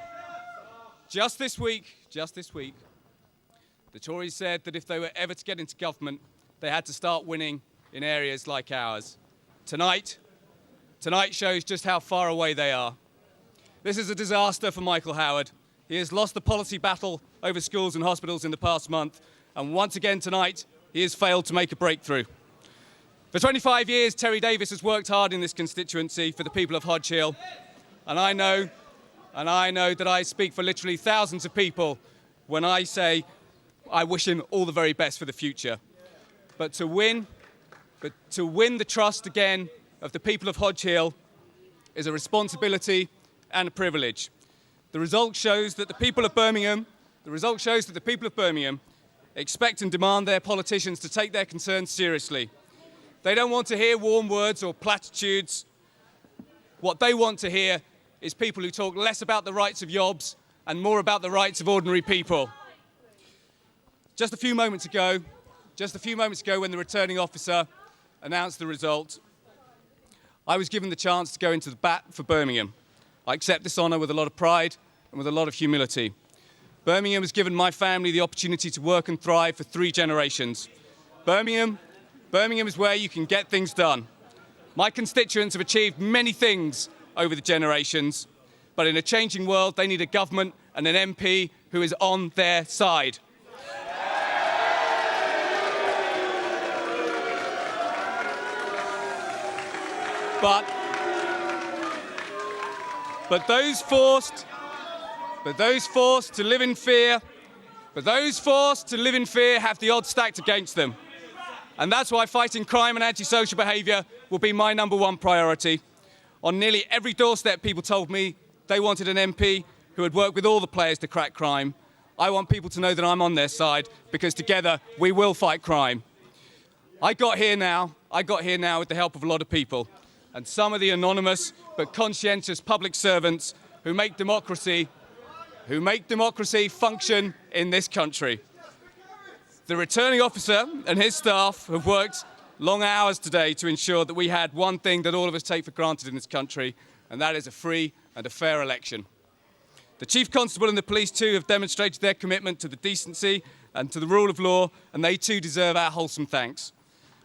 Just this week, the Tories said that if they were ever to get into government, they had to start winning in areas like ours. Tonight shows just how far away they are. This is a disaster for Michael Howard. He has lost the policy battle over schools and hospitals in the past month, and once again tonight, he has failed to make a breakthrough. For 25 years, Terry Davis has worked hard in this constituency for the people of Hodge Hill, and I know that I speak for literally thousands of people when I say I wish him all the very best for the future. But to win the trust again of the people of Hodge Hill is a responsibility and a privilege. The result shows that the people of Birmingham expect and demand their politicians to take their concerns seriously. They don't want to hear warm words or platitudes. What they want to hear is people who talk less about the rights of yobs and more about the rights of ordinary people. Just a few moments ago, when the returning officer announced the result, I was given the chance to go into the bat for Birmingham. I accept this honour with a lot of pride and with a lot of humility. Birmingham has given my family the opportunity to work and thrive for 3 generations. Birmingham is where you can get things done. My constituents have achieved many things over the generations, but in a changing world, they need a government and an MP who is on their side. But those forced to live in fear have the odds stacked against them. And that's why fighting crime and antisocial behaviour will be my #1 priority. On nearly every doorstep, people told me they wanted an MP who would work with all the players to crack crime. I want people to know that I'm on their side, because together we will fight crime. I got here now with the help of a lot of people, and some of the anonymous but conscientious public servants who make democracy function in this country. The returning officer and his staff have worked long hours today to ensure that we had one thing that all of us take for granted in this country, and that is a free and a fair election. The Chief Constable and the police too have demonstrated their commitment to the decency and to the rule of law, and they too deserve our wholesome thanks.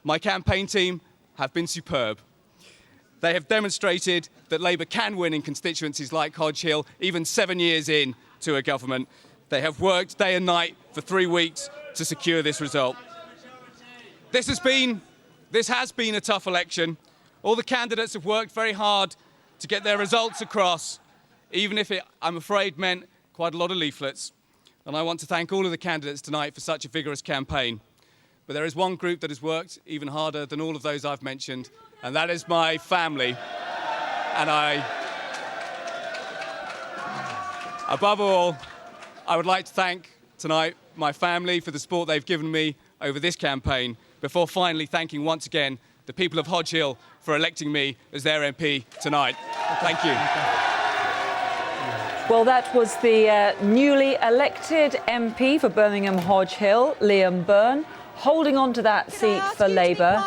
My campaign team have been superb. They have demonstrated that Labour can win in constituencies like Hodge Hill, even 7 years in to a government. They have worked day and night for 3 weeks to secure this result. This has been a tough election. All the candidates have worked very hard to get their results across, even if it, I'm afraid, meant quite a lot of leaflets. And I want to thank all of the candidates tonight for such a vigorous campaign. But there is one group that has worked even harder than all of those I've mentioned, and that is my family. And above all, I would like to thank tonight my family for the support they've given me over this campaign, before finally thanking once again the people of Hodge Hill for electing me as their MP tonight. Thank you. Well, that was the newly elected MP for Birmingham Hodge Hill, Liam Byrne, holding on to that seat for Labour.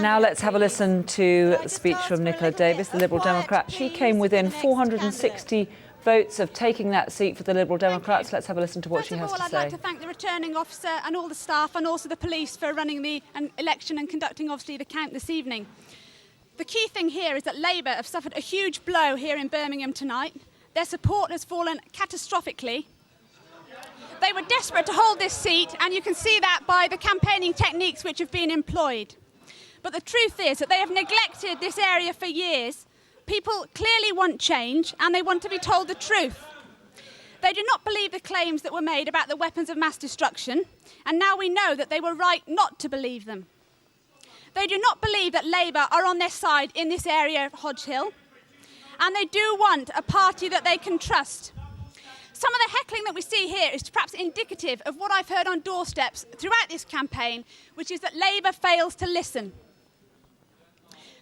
Now let's have a listen to a speech from Nicola Davis, the Liberal Democrat. She came within 460 votes of taking that seat for the Liberal Democrats. Let's have a listen to what she has to say. I'd like to thank the returning officer and all the staff and also the police for running the election and conducting, obviously, the count this evening. The key thing here is that Labour have suffered a huge blow here in Birmingham tonight. Their support has fallen catastrophically. They were desperate to hold this seat, and you can see that by the campaigning techniques which have been employed. But the truth is that they have neglected this area for years. People clearly want change, and they want to be told the truth. They do not believe the claims that were made about the weapons of mass destruction, and now we know that they were right not to believe them. They do not believe that Labour are on their side in this area of Hodge Hill, and they do want a party that they can trust. Some of the heckling that we see here is perhaps indicative of what I've heard on doorsteps throughout this campaign, which is that Labour fails to listen.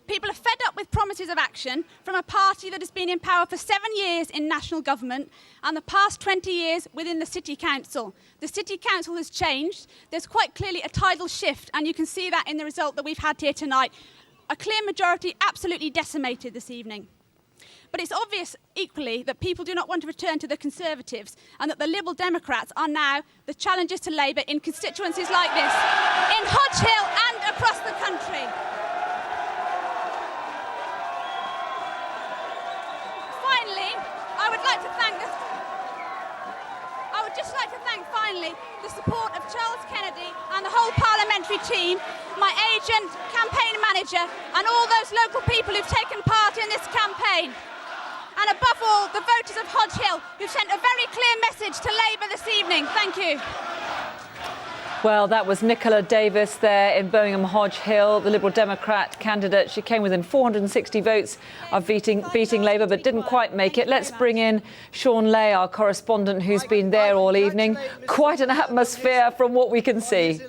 People are fed up with promises of action from a party that has been in power for 7 years in national government and the past 20 years within the City Council. The City Council has changed. There's quite clearly a tidal shift, and you can see that in the result that we've had here tonight. A clear majority absolutely decimated this evening. But it's obvious equally that people do not want to return to the Conservatives and that the Liberal Democrats are now the challengers to Labour in constituencies like this, in Hodge Hill and across the country. Finally, I would just like to thank the support of Charles Kennedy and the whole parliamentary team, my agent, campaign manager, and all those local people who've taken part in this campaign. And above all, the voters of Hodge Hill, who've sent a very clear message to Labour this evening. Thank you. Well, that was Nicola Davis there in Birmingham Hodge Hill, the Liberal Democrat candidate. She came within 460 votes of beating Labour, but didn't quite make it. Let's bring in Shaun Ley, our correspondent, who's been there all evening. Quite an atmosphere from what we can see.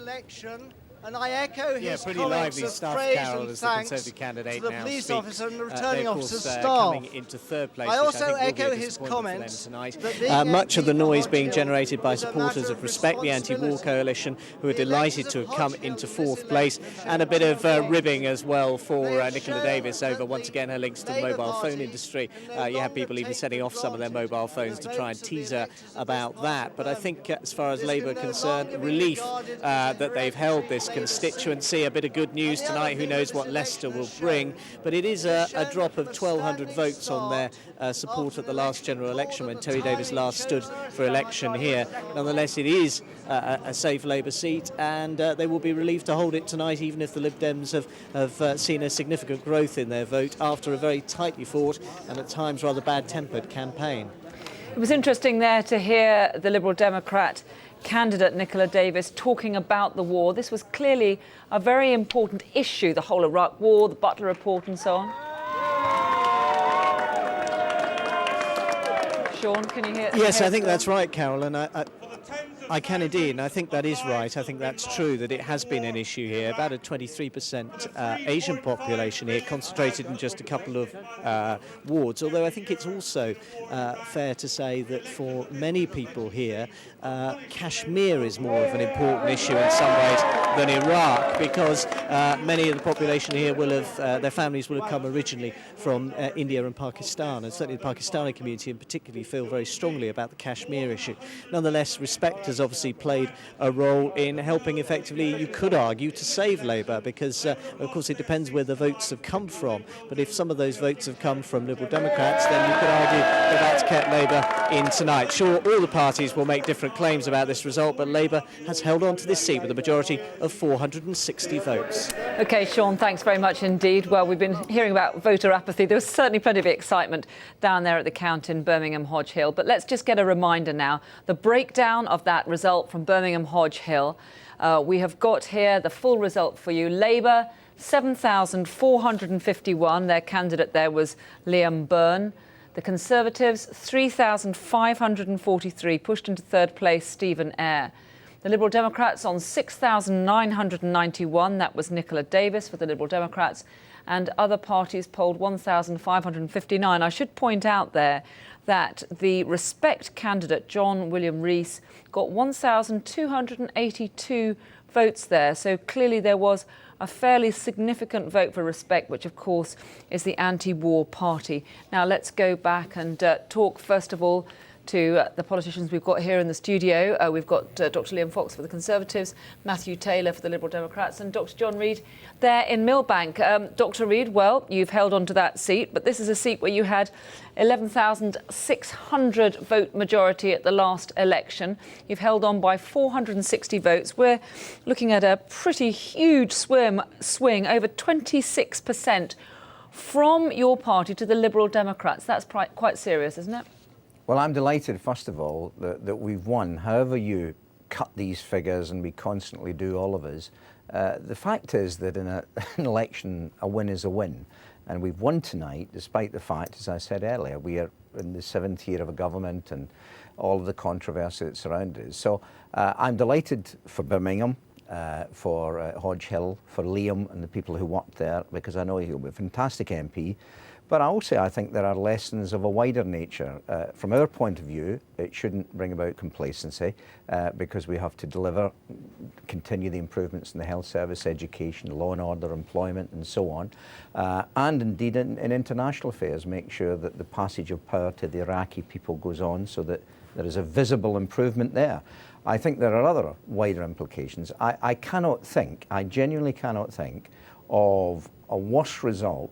And I echo his pretty comments lively of stuff, praise Carole, and as the thanks Conservative candidate to the now police speaks. officer and the returning They, of course, officer's staff. coming into third place, I also which I think will echo be a his disappointment comments for them that tonight. being Much of the MP noise for being Hodge Hill generated by is a supporters matter of Respect the Anti-War responsibility. Coalition, who are The delighted electors to of have come Hodge Hill into this fourth place, election and a bit of have ribbing as well for have Nicola shown Davis over, that once the again, her links to the Labour mobile phone Party industry. can no You have longer people even take setting off some of their advantage mobile of phones the to try and votes of the tease her electors of about this that. But I think as far as This Labour are can no concerned, longer be relief regarded that they've held this constituency. A bit of good news tonight. Who knows what Leicester will bring? But it is a drop of 1,200 votes on their support at the last general election when Terry Davis last stood for election here. Nonetheless, it is a safe Labour seat, and they will be relieved to hold it tonight, even if the Lib Dems have seen a significant growth in their vote after a very tightly fought and at times rather bad-tempered campaign. It was interesting there to hear the Liberal Democrat candidate Nicola Davis talking about the war. This was clearly a very important issue, the whole Iraq war, the Butler report and so on. Shaun, can you hear? Yes, I think that's right, Carole, and I can indeed, and I think that is right. I think that's true, that it has been an issue here. About a 23% Asian population here, concentrated in just a couple of wards, although I think it's also fair to say that for many people here, Kashmir is more of an important issue in some ways than Iraq, because many of the population here will have, their families will have come originally from India and Pakistan, and certainly the Pakistani community in particular feel very strongly about the Kashmir issue. Nonetheless, Respect has obviously played a role in helping effectively, you could argue, to save Labour, because of course it depends where the votes have come from, but if some of those votes have come from Liberal Democrats, then you could argue that that's kept Labour in tonight. Sure, all the parties will make different claims about this result, but Labour has held on to this seat with a majority of 460 votes. OK, Shaun, thanks very much indeed. Well, we've been hearing about voter apathy. There was certainly plenty of excitement down there at the count in Birmingham Hodge Hill. But let's just get a reminder now, the breakdown of that result from Birmingham Hodge Hill. We have got here the full result for you. Labour, 7,451. Their candidate there was Liam Byrne. The Conservatives, 3,543, pushed into third place Stephen Eyre. The Liberal Democrats on 6,991. That was Nicola Davis for the Liberal Democrats. And other parties polled 1,559. I should point out there that the Respect candidate, John William Rees, got 1,282 votes there. So clearly there was a fairly significant vote for Respect, which of course is the anti-war party. Now let's go back and talk first of all to the politicians we've got here in the studio. We've got Dr Liam Fox for the Conservatives, Matthew Taylor for the Liberal Democrats, and Dr John Reid there in Millbank. Dr Reid, well, you've held on to that seat, but this is a seat where you had 11,600 vote majority at the last election. You've held on by 460 votes. We're looking at a pretty huge swing, over 26% from your party to the Liberal Democrats. That's quite serious, isn't it? Well, I'm delighted, first of all, that we've won. However you cut these figures, and we constantly do, all of us, the fact is that in an election, a win is a win. And we've won tonight, despite the fact, as I said earlier, we are in the 7th year of a government and all of the controversy that surrounds us. So I'm delighted for Birmingham. for Hodge Hill, for Liam and the people who worked there, because I know he'll be a fantastic MP. But also, I think there are lessons of a wider nature. From our point of view, it shouldn't bring about complacency because we have to deliver, continue the improvements in the health service, education, law and order, employment and so on. And indeed in international affairs, make sure that the passage of power to the Iraqi people goes on so that there is a visible improvement there. I think there are other wider implications. I genuinely cannot think of a worse result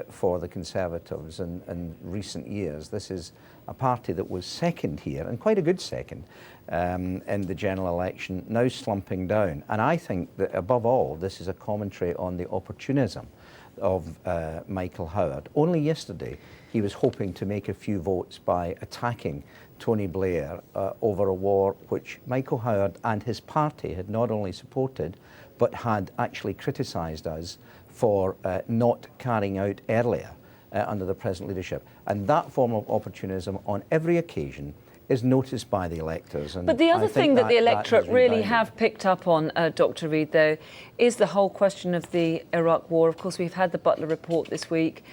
for the Conservatives in recent years. This is a party that was second here, and quite a good second, in the general election, now slumping down. And I think that above all, this is a commentary on the opportunism of Michael Howard. Only yesterday, he was hoping to make a few votes by attacking Tony Blair over a war which Michael Howard and his party had not only supported, but had actually criticised us for not carrying out earlier under the present leadership. And that form of opportunism on every occasion is noticed by the electors. And but the other thing that the electorate really have picked up on, Dr. Reid, though, is the whole question of the Iraq war. Of course, we've had the Butler report this week.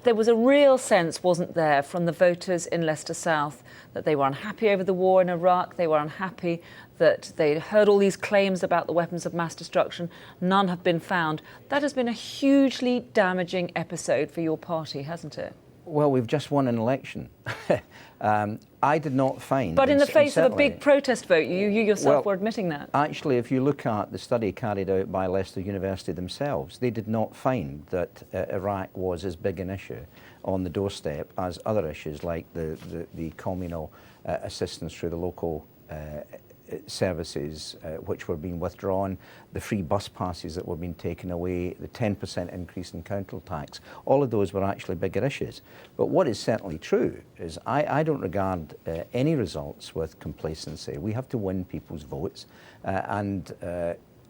There was a real sense, wasn't there, from the voters in Leicester South that they were unhappy over the war in Iraq. They were unhappy that they'd heard all these claims about the weapons of mass destruction. None have been found. That has been a hugely damaging episode for your party, hasn't it? Well, we've just won an election. I did not find... But in the face of a big protest vote, you yourself were admitting that. Actually, if you look at the study carried out by Leicester University themselves, they did not find that Iraq was as big an issue on the doorstep as other issues like the communal assistance through the local services which were being withdrawn, the free bus passes that were being taken away, the 10% increase in council tax. All of those were actually bigger issues. But what is certainly true is I don't regard any results with complacency. We have to win people's votes, and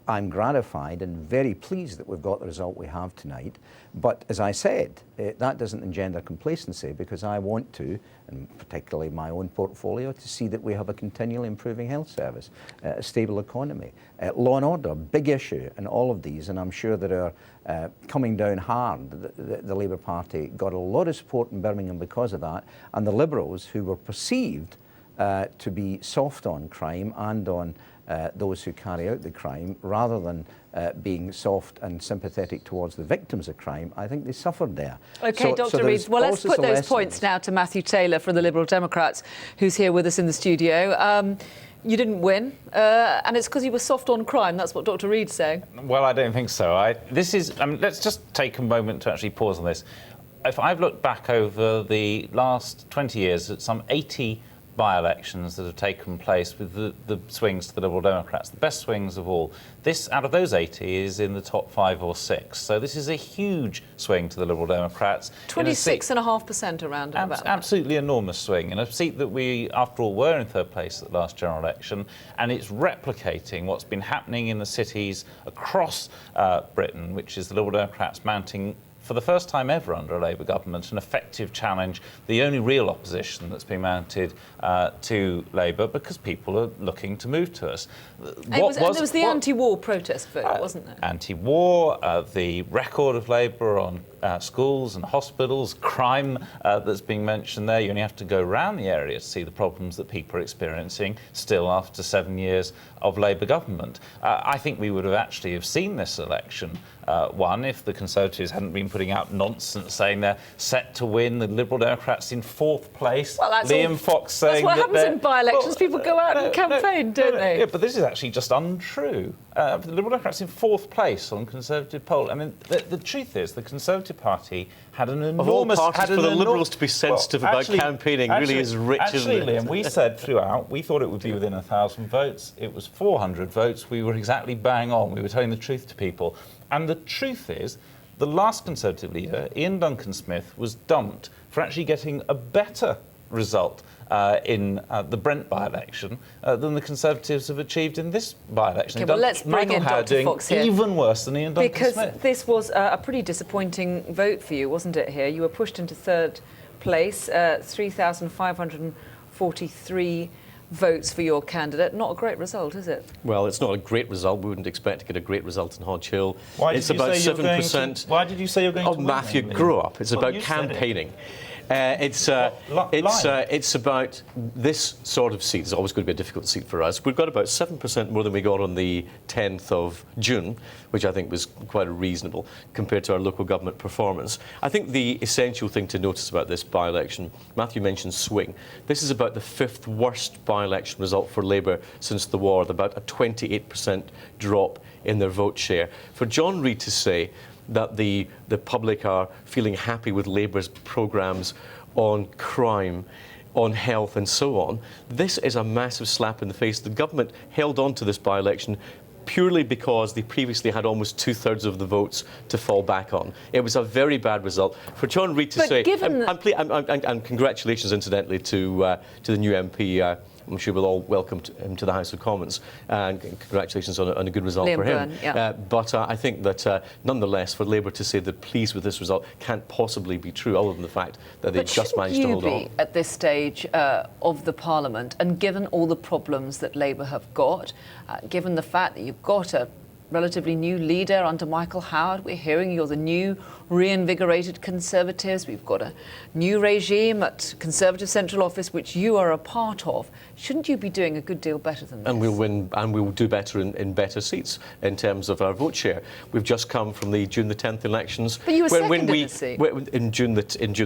I'm gratified and very pleased that we've got the result we have tonight. But as I said, that doesn't engender complacency, because I want to, and particularly my own portfolio, to see that we have a continually improving health service, a stable economy, law and order, big issue in all of these. And I'm sure that our coming down hard, the Labour Party got a lot of support in Birmingham because of that, and the Liberals, who were perceived to be soft on crime and on those who carry out the crime, rather than being soft and sympathetic towards the victims of crime, I think they suffered there. OK, Dr. Reid, well, let's put those points now to Matthew Taylor from the Liberal Democrats, who's here with us in the studio. You didn't win, and it's because you were soft on crime. That's what Dr. Reid's saying. Well, I don't think so. Let's just take a moment to actually pause on this. If I've looked back over the last 20 years at some 80 by-elections that have taken place with the swings to the Liberal Democrats, the best swings of all. This, out of those 80, is in the top 5 or 6. So this is a huge swing to the Liberal Democrats. 26.5% around about. Absolutely enormous swing. In a seat that we, after all, were in third place at the last general election, and it's replicating what's been happening in the cities across Britain, which is the Liberal Democrats mounting, for the first time ever under a Labour government, an effective challenge, the only real opposition that's been mounted to Labour, because people are looking to move to us. There was the anti-war protest vote, wasn't there? Anti-war, the record of Labour on schools and hospitals, crime that's being mentioned there. You only have to go around the area to see the problems that people are experiencing still after 7 years of Labour government. I think we would have actually seen this election won if the Conservatives hadn't been putting out nonsense saying they're set to win, the Liberal Democrats in 4th place. Well, that's Liam Fox saying that's what happens in by-elections. People go out and campaign, don't they? Yeah, but this is actually just untrue. The Liberal Democrats in 4th place on Conservative poll. I mean, the truth is the Conservative Party had an enormous... Of all parties, for the Liberals to be sensitive about campaigning really is rich, isn't it? Liam, we said throughout, we thought it would be within 1,000 votes. It was 400 votes. We were exactly bang on. We were telling the truth to people. And the truth is, the last Conservative leader, Ian Duncan Smith, was dumped for actually getting a better result in the Brent by-election than the Conservatives have achieved in this by-election. Okay, well, let's bring in Dr. Fox here. Even worse than Ian Duncan Smith. Because this was a pretty disappointing vote for you, wasn't it, here? You were pushed into 3rd place, 3,543 votes for your candidate. Not a great result, is it? Well, it's not a great result. We wouldn't expect to get a great result in Hodge Hill. It's about 7%. Why did you say you're going to win? Matthew, grow up. It's about campaigning. It's about this sort of seat. It's always going to be a difficult seat for us. We've got about 7% more than we got on the 10th of June, which I think was quite reasonable compared to our local government performance. I think the essential thing to notice about this by-election, Matthew mentioned swing. This is about the 5th worst by-election result for Labour since the war, about a 28% drop in their vote share. For John Reid to say that the public are feeling happy with Labour's programmes on crime, on health and so on, this is a massive slap in the face. The government held on to this by-election purely because they previously had almost 2/3 of the votes to fall back on. It was a very bad result. For John Reid to say, and congratulations incidentally to the new MP, I'm sure we'll all welcome him to the House of Commons, and congratulations on a good result for him. But I think that nonetheless, for Labour to say they're pleased with this result can't possibly be true, other than the fact that they've just managed to hold on. At this stage of the Parliament, and given all the problems that Labour have got, given the fact that you've got a relatively new leader under Michael Howard, we're hearing you're the new reinvigorated Conservatives, we've got a new regime at Conservative Central Office, which you are a part of. Shouldn't you be doing a good deal better than this? And we'll win, and we'll do better in better seats in terms of our vote share. We've just come from the June the 10th elections. But you were second in the seat. In June the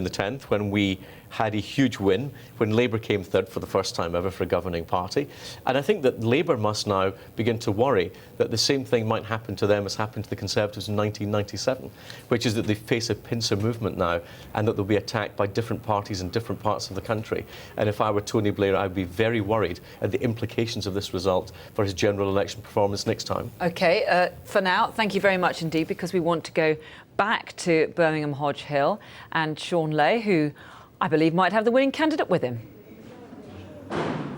10th, when we had a huge win, when Labour came third for the first time ever for a governing party. And I think that Labour must now begin to worry that the same thing might happen to them as happened to the Conservatives in 1997, which is that they face a pincer movement now and that they'll be attacked by different parties in different parts of the country. And if I were Tony Blair, I'd be very worried at the implications of this result for his general election performance next time. OK, for now, thank you very much indeed, because we want to go back to Birmingham Hodge Hill and Shaun Ley, who I believe might have the winning candidate with him.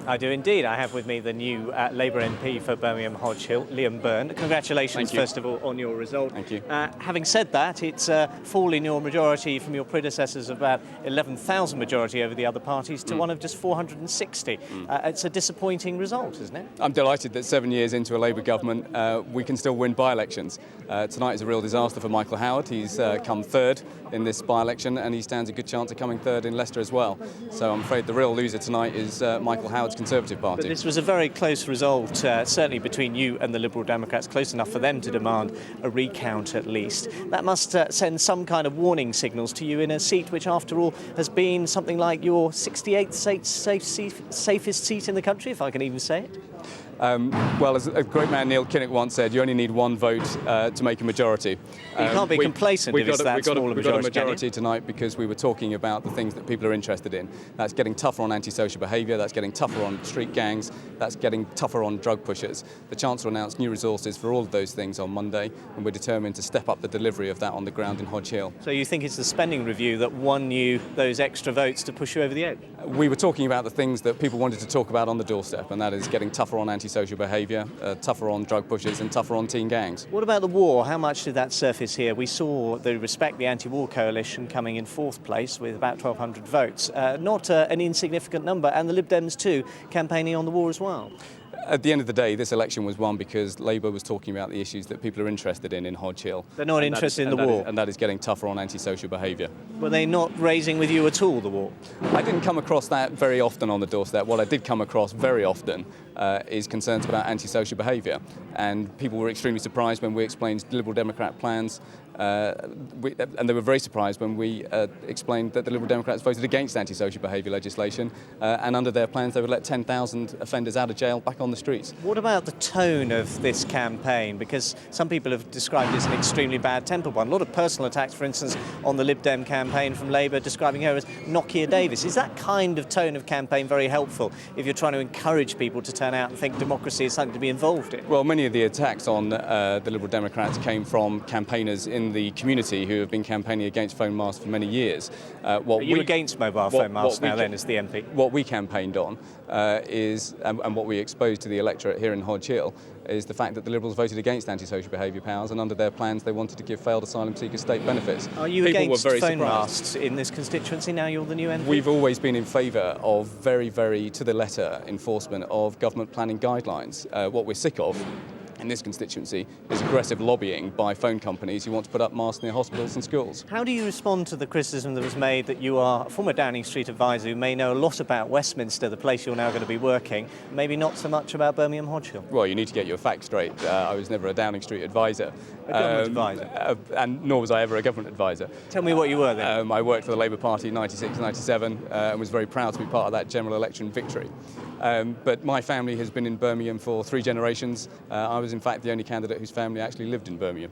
I do indeed. I have with me the new Labour MP for Birmingham Hodge Hill, Liam Byrne. Congratulations, first of all, on your result. Thank you. Having said that, it's a fall in your majority from your predecessors of about 11,000 majority over the other parties to one of just 460. It's a disappointing result, isn't it? I'm delighted that 7 years into a Labour government, we can still win by-elections. Tonight is a real disaster for Michael Howard. He's come third in this by-election, and he stands a good chance of coming third in Leicester as well. So I'm afraid the real loser tonight is Michael Howard's Conservative Party. But this was a very close result, certainly between you and the Liberal Democrats, close enough for them to demand a recount at least. That must send some kind of warning signals to you in a seat which, after all, has been something like your 68th safest seat in the country, if I can even say it. Well, as a great man Neil Kinnock once said, you only need one vote to make a majority. You can't be complacent if it's that small a majority. We got a majority tonight because we were talking about the things that people are interested in. That's getting tougher on antisocial behaviour, that's getting tougher on street gangs, that's getting tougher on drug pushers. The Chancellor announced new resources for all of those things on Monday, and we're determined to step up the delivery of that on the ground in Hodge Hill. So you think it's the spending review that won you those extra votes to push you over the edge? We were talking about the things that people wanted to talk about on the doorstep, and that is getting tougher on antisocial behaviour, tougher on drug pushers and tougher on teen gangs. What about the war? How much did that surface here? We saw the Respect the Anti-War Coalition coming in fourth place with about 1,200 votes. Not an insignificant number, and the Lib Dems too, campaigning on the war as well. At the end of the day, this election was won because Labour was talking about the issues that people are interested in Hodge Hill. They're not interested in the war. And that is getting tougher on antisocial behaviour. Were they not raising with you at all, the war? I didn't come across that very often on the doorstep. What I did come across very often is concerns about antisocial behaviour. And people were extremely surprised when we explained Liberal Democrat plans. And they were very surprised when we explained that the Liberal Democrats voted against antisocial behaviour legislation, and under their plans they would let 10,000 offenders out of jail back on the streets. What about the tone of this campaign? Because some people have described it as an extremely bad-tempered one. A lot of personal attacks, for instance, on the Lib Dem campaign from Labour, describing her as Nokia Davis. Is that kind of tone of campaign very helpful if you're trying to encourage people to turn out and think democracy is something to be involved in? Well, many of the attacks on the Liberal Democrats came from campaigners in the community who have been campaigning against phone masks for many years. Are you against mobile phone masks now then as the MP? What we campaigned on is, and what we exposed shows to the electorate here in Hodge Hill is the fact that the Liberals voted against antisocial behaviour powers, and under their plans they wanted to give failed asylum seekers state benefits. Are you People against were very phone surprised. masts in this constituency now you're the new MP? We've always been in favour of very, very to the letter enforcement of government planning guidelines. What we're sick of in this constituency is aggressive lobbying by phone companies who want to put up masts near hospitals and schools. How do you respond to the criticism that was made that you are a former Downing Street advisor who may know a lot about Westminster, the place you're now going to be working, maybe not so much about Birmingham Hodge Hill? Well, you need to get your facts straight. I was never a Downing Street advisor. A government advisor? And nor was I ever a government advisor. Tell me what you were then. I worked for the Labour Party in 96, 97 and was very proud to be part of that general election victory. But my family has been in Birmingham for 3 generations. I was in fact the only candidate whose family actually lived in Birmingham.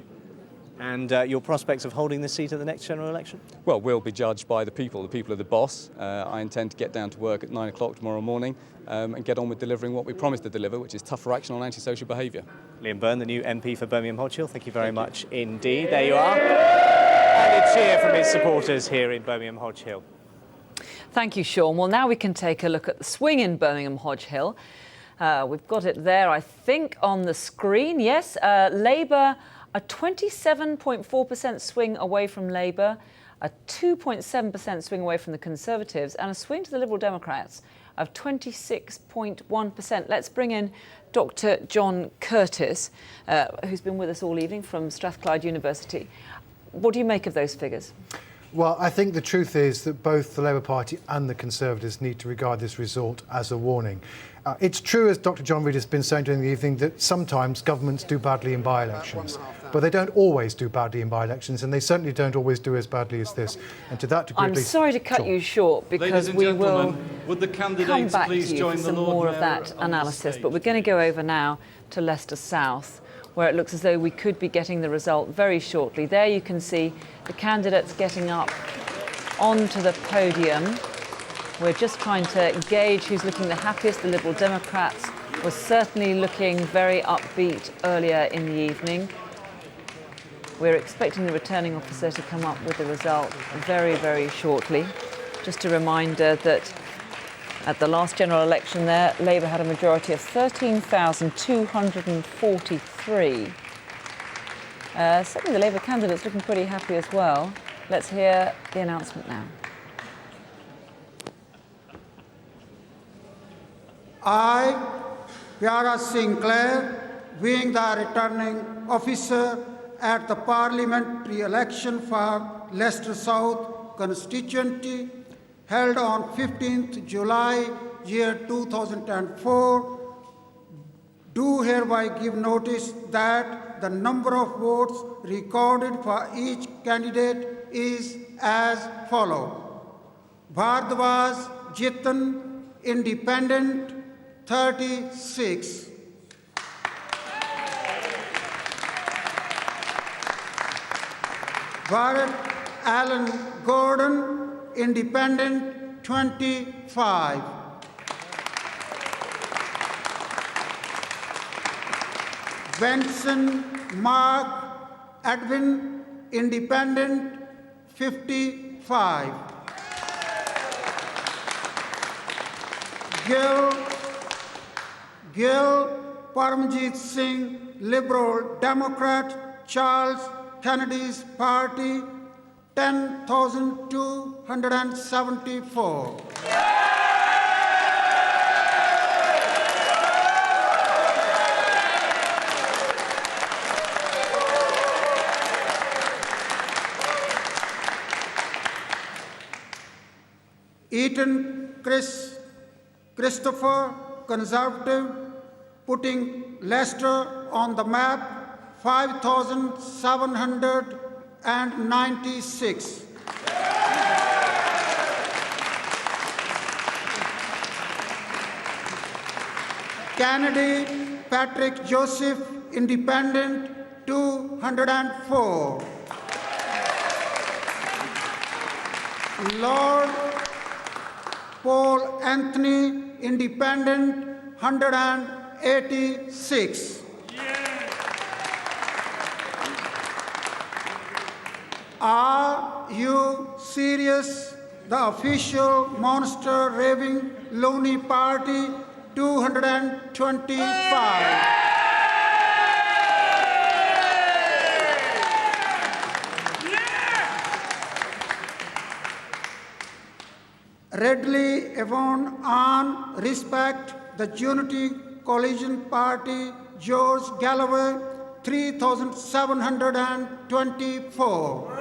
And your prospects of holding the seat at the next general election? Well, we'll be judged by the people. The people are the boss. I intend to get down to work at 9 o'clock tomorrow morning and get on with delivering what we promised to deliver, which is tougher action on antisocial behaviour. Liam Byrne, the new MP for Birmingham Hodge Hill, thank you very much indeed. There you are. And a cheer from his supporters here in Birmingham Hodge Hill. Thank you, Shaun. Well, now we can take a look at the swing in Birmingham Hodge Hill. We've got it there, I think, on the screen. Yes, Labour, a 27.4% swing away from Labour, a 2.7% swing away from the Conservatives, and a swing to the Liberal Democrats of 26.1%. Let's bring in Dr John Curtice, who's been with us all evening from Strathclyde University. What do you make of those figures? Well, I think the truth is that both the Labour Party and the Conservatives need to regard this result as a warning. It's true, as Dr John Reid has been saying during the evening, that sometimes governments do badly in by-elections, but they don't always do badly in by-elections, and they certainly don't always do as badly as this. And to that degree, I'm sorry to cut you short, because we will come back to you for some more of that analysis, but we're going to go over now to Leicester South, where it looks as though we could be getting the result very shortly. There you can see the candidates getting up onto the podium. We're just trying to gauge who's looking the happiest. The Liberal Democrats were certainly looking very upbeat earlier in the evening. We're expecting the returning officer to come up with the result very, very shortly. Just a reminder that at the last general election there, Labour had a majority of 13,243. Certainly the Labour candidate's looking pretty happy as well. Let's hear the announcement now. I, Pyara Sinclair, being the returning officer at the parliamentary election for Leicester South constituency held on 15th July, year 2004, do hereby give notice that the number of votes recorded for each candidate is as follows. Bhardwaj Jitan, Independent, 36. Bharat Alan Gordon, Independent, 25. Benson Mark Edwin, Independent, 55. Gil Parmjit Singh, Liberal Democrat, Charles Kennedy's Party, 10,274. Eaton Christopher, Conservative, putting Leicester on the map, 5,796. Kennedy Patrick Joseph, Independent, 204. Lord Paul Anthony, Independent, 186. Are you serious? The official monster raving loony party 225. Readily Avon on Respect, the Unity Coalition Party, George Galloway, 3,724.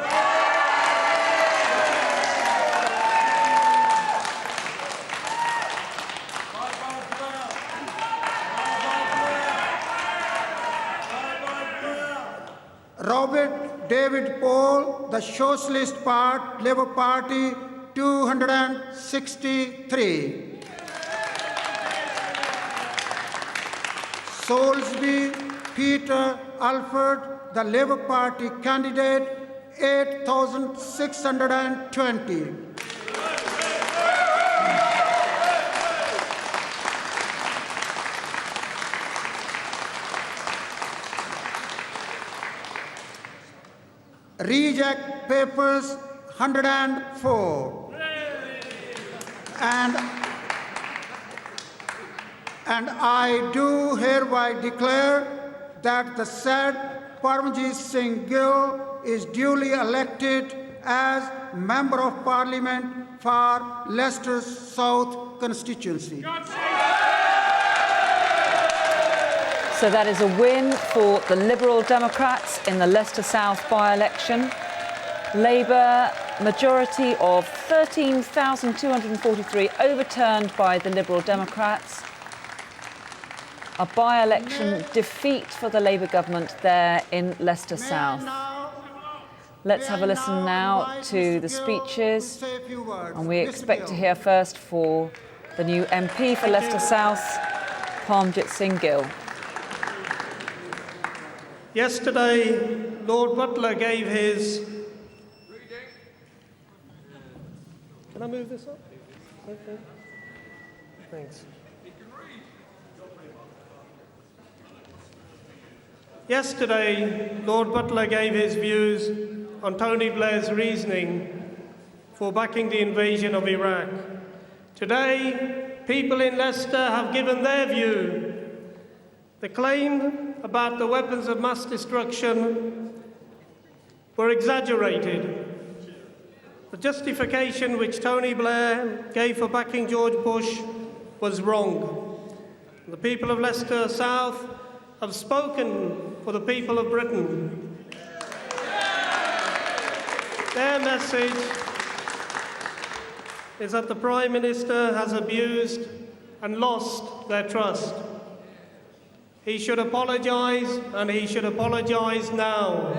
Robert David Paul, the Socialist Labour Party, 263. Soulsby Peter Alford, the Labour Party candidate, 8,620. Reject papers, 104. And I do hereby declare that the said Parmjit Singh Gill is duly elected as Member of Parliament for Leicester South constituency. So that is a win for the Liberal Democrats in the Leicester South by-election. Labour majority of 13,243 overturned by the Liberal Democrats. A by-election defeat for the Labour government there in Leicester South. Let's have a listen now to the speeches, and we expect to hear first for the new MP for Leicester South, Parmjit Singh Gill. Yesterday, Lord Butler gave his... Can I move this up? Okay. Thanks. Yesterday, Lord Butler gave his views on Tony Blair's reasoning for backing the invasion of Iraq. Today, people in Leicester have given their view. The claim about the weapons of mass destruction were exaggerated. The justification which Tony Blair gave for backing George Bush was wrong. The people of Leicester South have spoken for the people of Britain. Their message is that the Prime Minister has abused and lost their trust. He should apologise, and he should apologise now.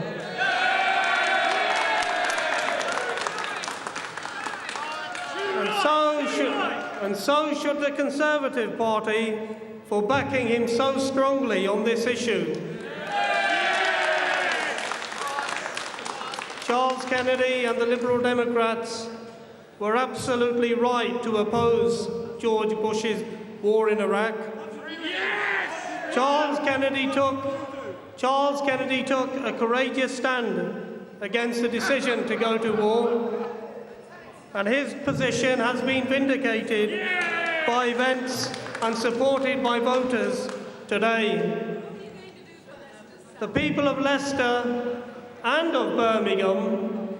And so should the Conservative Party for backing him so strongly on this issue. Charles Kennedy and the Liberal Democrats were absolutely right to oppose George Bush's war in Iraq. Charles Kennedy took a courageous stand against the decision to go to war, and his position has been vindicated by events and supported by voters today. The people of Leicester and of Birmingham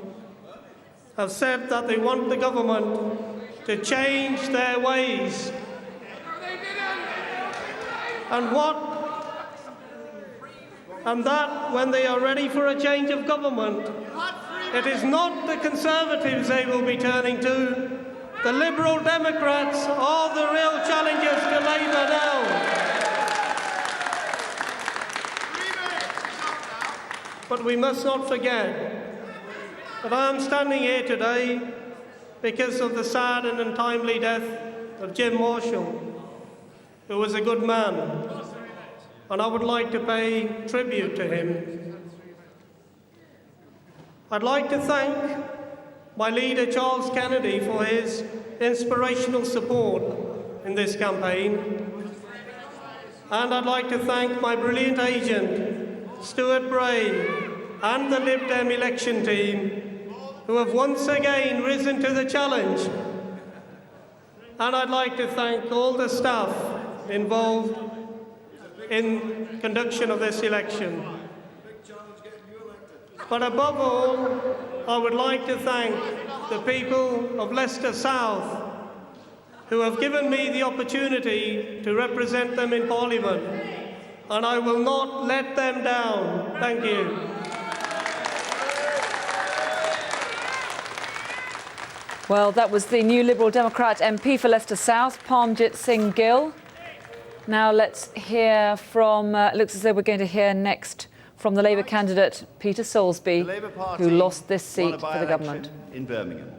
have said that they want the government to change their ways. And that when they are ready for a change of government, it is not the Conservatives they will be turning to. The Liberal Democrats are the real challengers to Labour now. But we must not forget that I am standing here today because of the sad and untimely death of Jim Marshall, who was a good man, and I would like to pay tribute to him. I'd like to thank my leader, Charles Kennedy, for his inspirational support in this campaign. And I'd like to thank my brilliant agent, Stuart Bray, and the Lib Dem election team, who have once again risen to the challenge. And I'd like to thank all the staff involved in conduction of this election. But above all, I would like to thank the people of Leicester South who have given me the opportunity to represent them in Parliament, and I will not let them down. Thank you. Well, that was the new Liberal Democrat MP for Leicester South, Parmjit Singh Gill. Now let's hear from, it looks as though we're going to hear next from the Labour candidate, Peter Soulsby, who lost this seat for the government. In Birmingham.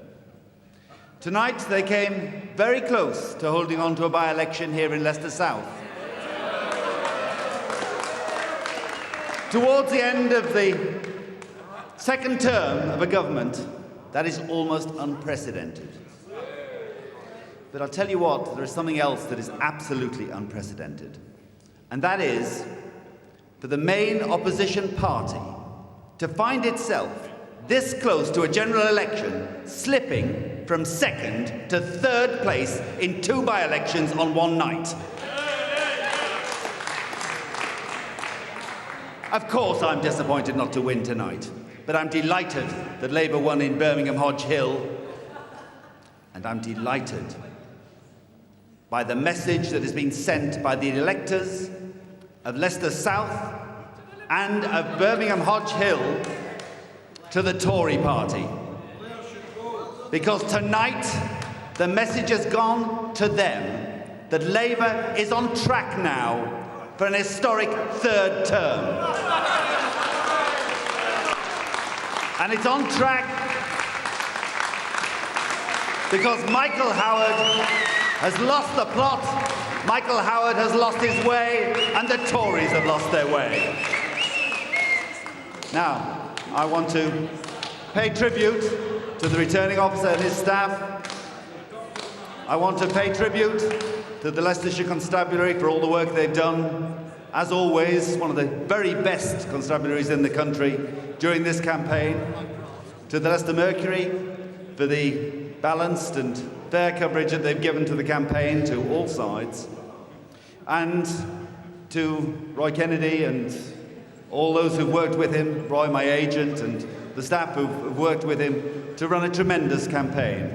Tonight they came very close to holding on to a by-election here in Leicester South. Towards the end of the second term of a government, that is almost unprecedented. But I'll tell you what, there is something else that is absolutely unprecedented. And that is for the main opposition party to find itself this close to a general election, slipping from second to third place in 2 by-elections on one night. Of course I'm disappointed not to win tonight, but I'm delighted that Labour won in Birmingham Hodge Hill, and I'm delighted by the message that has been sent by the electors of Leicester South and of Birmingham Hodge Hill to the Tory party. Because tonight, the message has gone to them that Labour is on track now for an historic third term. And it's on track because Michael Howard has lost the plot, Michael Howard has lost his way, and the Tories have lost their way. Now, I want to pay tribute to the returning officer and his staff. I want to pay tribute to the Leicestershire Constabulary for all the work they've done. As always, one of the very best constabularies in the country during this campaign. To the Leicester Mercury for the balanced and fair coverage that they've given to the campaign to all sides. And to Roy Kennedy and all those who've worked with him, Roy, my agent, and the staff who've worked with him to run a tremendous campaign.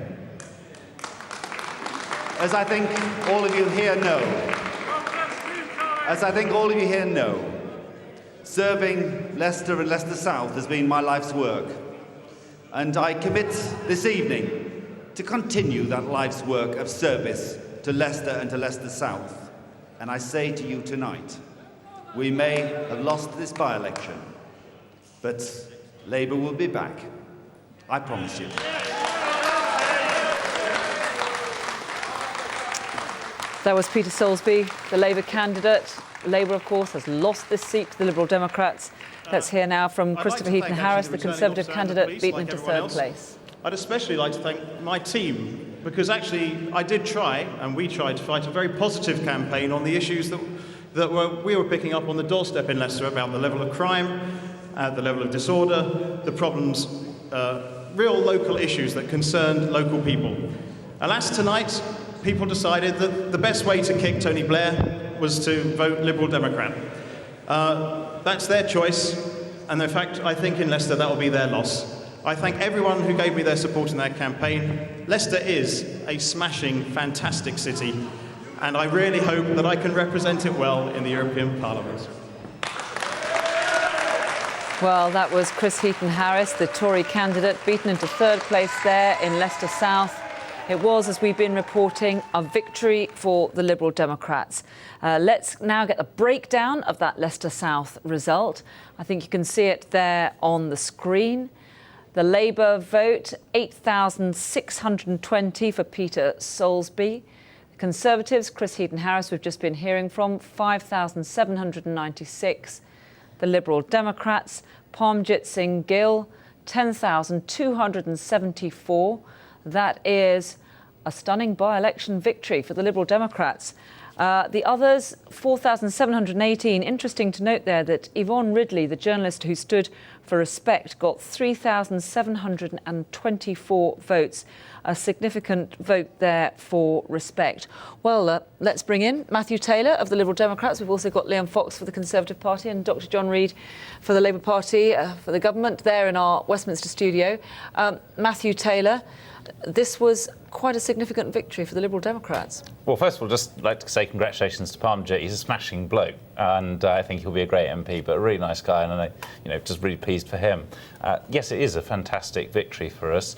As I think all of you here know, serving Leicester and Leicester South has been my life's work. And I commit this evening to continue that life's work of service to Leicester and to Leicester South. And I say to you tonight, we may have lost this by-election, but Labour will be back. I promise you. That was Peter Soulsby, the Labour candidate. Labour, of course, has lost this seat to the Liberal Democrats. Let's hear now from Christopher Heaton-Harris, the Conservative candidate, beaten into third place. I'd especially like to thank my team, because actually I did try, and we tried to fight a very positive campaign on the issues that we were picking up on the doorstep in Leicester about the level of crime, the level of disorder, the problems, real local issues that concerned local people. Alas, tonight, people decided that the best way to kick Tony Blair was to vote Liberal Democrat. That's their choice, and in fact, I think in Leicester that will be their loss. I thank everyone who gave me their support in that campaign. Leicester is a smashing, fantastic city, and I really hope that I can represent it well in the European Parliament. Well, that was Chris Heaton-Harris, the Tory candidate, beaten into third place there in Leicester South. It was, as we've been reporting, a victory for the Liberal Democrats. Let's now get a breakdown of that Leicester South result. I think you can see it there on the screen. The Labour vote, 8,620 for Peter Soulsby. The Conservatives, Chris Heaton-Harris, we've just been hearing from, 5,796. The Liberal Democrats, Parmjit Singh Gill, 10,274. That is a stunning by-election victory for the Liberal Democrats. The others, 4,718. Interesting to note there that Yvonne Ridley, the journalist who stood for Respect, got 3,724 votes. A significant vote there for Respect. Well, let's bring in Matthew Taylor of the Liberal Democrats. We've also got Liam Fox for the Conservative Party and Dr John Reid for the Labour Party, for the government, there in our Westminster studio. Matthew Taylor, this was quite a significant victory for the Liberal Democrats. Well, first of all, just like to say congratulations to Parmjit. He's a smashing bloke, and I think he'll be a great MP, but a really nice guy, and I, just really pleased for him. Yes, it is a fantastic victory for us.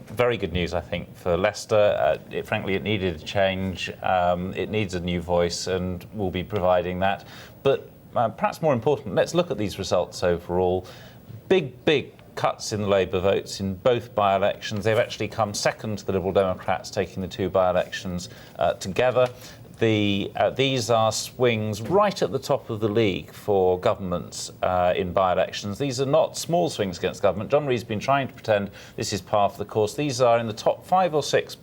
Very good news, I think, for Leicester. Frankly, it needed a change. It needs a new voice, and we'll be providing that. But perhaps more important, let's look at these results overall. Big cuts in the Labour votes in both by-elections. They've actually come second to the Liberal Democrats, taking the two by-elections together. These are swings right at the top of the league for governments in by-elections. These are not small swings against government. John Reid's been trying to pretend this is par for the course. These are in the top 5 or 6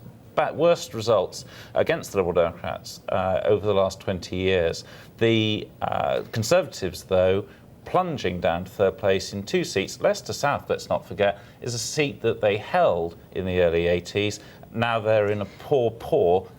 worst results against the Liberal Democrats over the last 20 years. The Conservatives, though, plunging down to third place in 2 seats. Leicester South, let's not forget, is a seat that they held in the early 80s. Now they're in a poor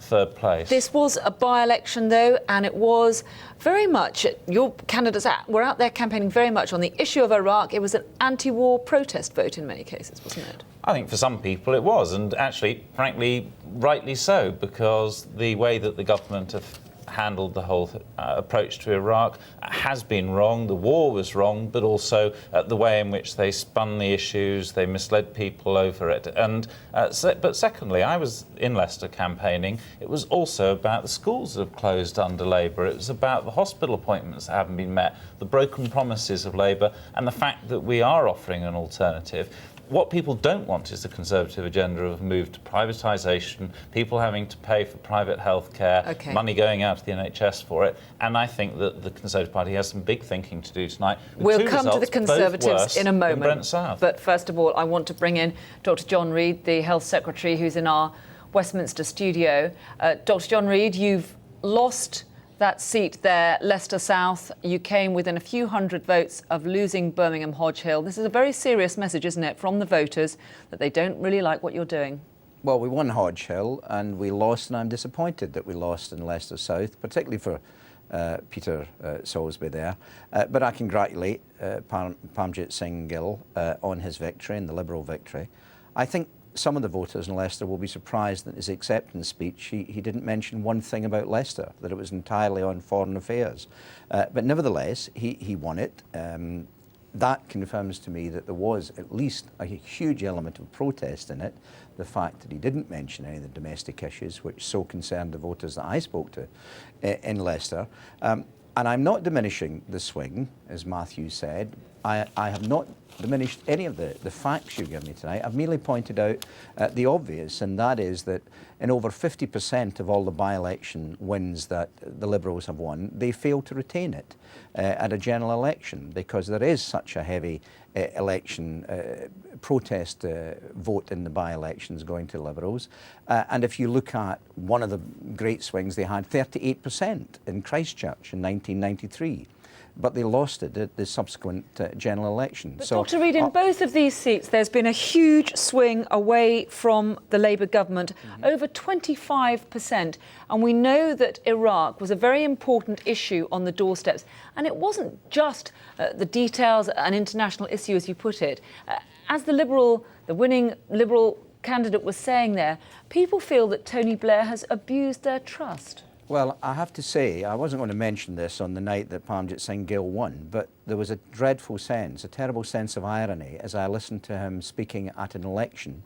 third place. This was a by-election, though, and it was very much, your candidates were out there campaigning very much on the issue of Iraq. It was an anti-war protest vote in many cases, wasn't it? I think for some people it was, and actually, frankly, rightly so, because the way that the government have handled the whole approach to Iraq has been wrong. The war was wrong, but also the way in which they spun the issues, they misled people over it. And but secondly, I was in Leicester campaigning. It was also about the schools that have closed under Labour. It was about the hospital appointments that haven't been met, the broken promises of Labour, and the fact that we are offering an alternative. What people don't want is the Conservative agenda of a move to privatisation, people having to pay for private health care, money going out to the NHS for it. And I think that the Conservative Party has some big thinking to do tonight. We'll come to the Conservatives in a moment. But first of all, I want to bring in Dr John Reid, the Health Secretary, who's in our Westminster studio. Dr John Reid, you've lost that seat there, Leicester South. You came within a few hundred votes of losing Birmingham Hodge Hill. This is a very serious message, isn't it, from the voters, that they don't really like what you're doing. Well, we won Hodge Hill and we lost, and I'm disappointed that we lost in Leicester South, particularly for Peter Salisbury there. But I congratulate Parmjit Singh Gill on his victory and the Liberal victory. I think some of the voters in Leicester will be surprised that his acceptance speech, he didn't mention one thing about Leicester, that it was entirely on foreign affairs. But nevertheless, he won it. That confirms to me that there was at least a huge element of protest in it. The fact that he didn't mention any of the domestic issues, which so concerned the voters that I spoke to in Leicester. And I'm not diminishing the swing, as Matthew said. I have not diminished any of the facts you give me tonight. I've merely pointed out the obvious, and that is that in over 50% of all the by-election wins that the Liberals have won, they failed to retain it at a general election, because there is such a heavy election protest vote in the by-elections going to Liberals. And if you look at one of the great swings, they had 38% in Christchurch in 1993. But they lost it at the subsequent general election. But Dr Reid, in both of these seats, there's been a huge swing away from the Labour government, over 25%. And we know that Iraq was a very important issue on the doorsteps. And it wasn't just the details, an international issue, as you put it. As the winning Liberal candidate was saying there, people feel that Tony Blair has abused their trust. Well, I have to say, I wasn't going to mention this on the night that Parmjit Singh Gill won, but there was a dreadful sense, a terrible sense of irony as I listened to him speaking at an election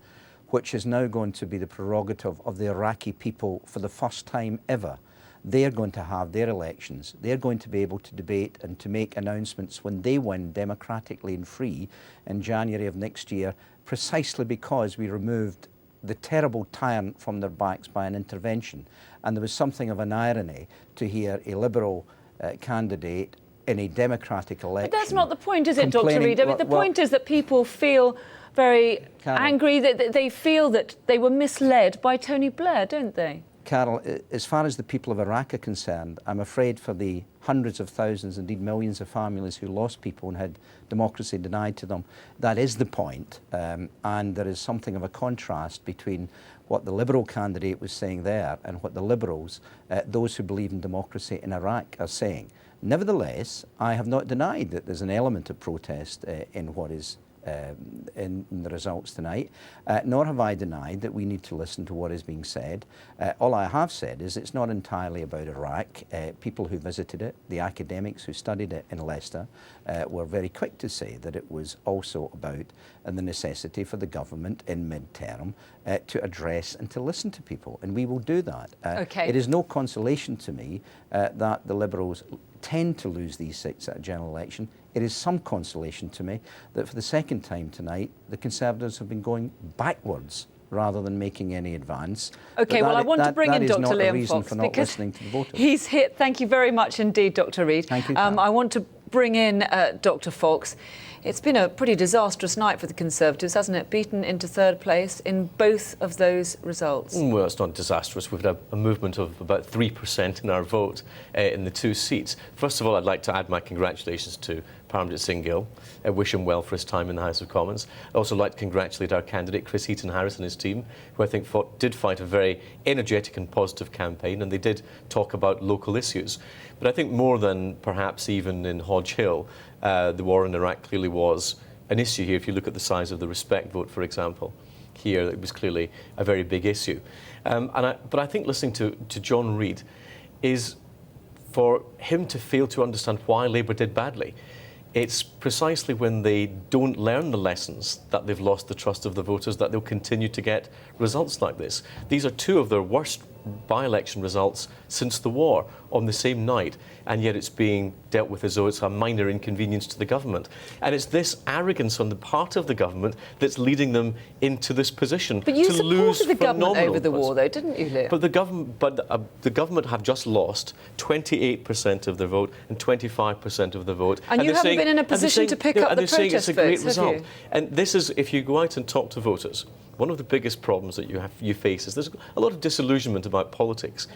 which is now going to be the prerogative of the Iraqi people for the first time ever. They're going to have their elections. They're going to be able to debate and to make announcements when they win democratically and free in January of next year, precisely because we removed the terrible tyrant from their backs by an intervention. And there was something of an irony to hear a Liberal candidate in a democratic election. But that's not the point, is it, Dr Reid? I mean, the point is that people feel very angry, that they feel that they were misled by Tony Blair, don't they? Carole, as far as the people of Iraq are concerned, I'm afraid for the hundreds of thousands, indeed millions of families who lost people and had democracy denied to them, that is the point. And there is something of a contrast between what the Liberal candidate was saying there and what the Liberals, those who believe in democracy in Iraq, are saying. Nevertheless, I have not denied that there's an element of protest in what is in the results tonight, nor have I denied that we need to listen to what is being said. All I have said is it's not entirely about Iraq. People who visited it, the academics who studied it in Leicester, were very quick to say that it was also about the necessity for the government in mid-term to address and to listen to people, and we will do that. Okay. It is no consolation to me that the Liberals tend to lose these seats at a general election. It is some consolation to me that for the second time tonight, the Conservatives have been going backwards rather than making any advance. OK, well, I want to bring in Dr Liam Fox for not because listening to the voters. He's hit. Thank you very much indeed, Dr Reid. Thank you. I want to bring in Dr Fox. It's been a pretty disastrous night for the Conservatives, hasn't it? Beaten into third place in both of those results. Well, it's not disastrous. We've had a movement of about 3% in our vote in the two seats. First of all, I'd like to add my congratulations to Parmjit Singh Gill. I wish him well for his time in the House of Commons. I'd also like to congratulate our candidate, Chris Heaton-Harris, and his team, who I think did fight a very energetic and positive campaign, and they did talk about local issues. But I think more than perhaps even in Hodge Hill, the war in Iraq clearly was an issue here. If you look at the size of the Respect vote, for example, here it was clearly a very big issue. But I think listening to John Reid is for him to fail to understand why Labour did badly. It's precisely when they don't learn the lessons that they've lost the trust of the voters that they'll continue to get results like this. These are two of their worst by-election results since the war on the same night, and yet it's being dealt with as though it's a minor inconvenience to the government. And it's this arrogance on the part of the government that's leading them into this position. But you to lose supported the government over the votes. war, though, didn't you, Liam? But the government have just lost 28% of their vote and 25% of the vote. And you haven't been in a position to pick up the protest votes, it's a great have result. you? And this is, if you go out and talk to voters, one of the biggest problems that you face is there's a lot of disillusionment about politics.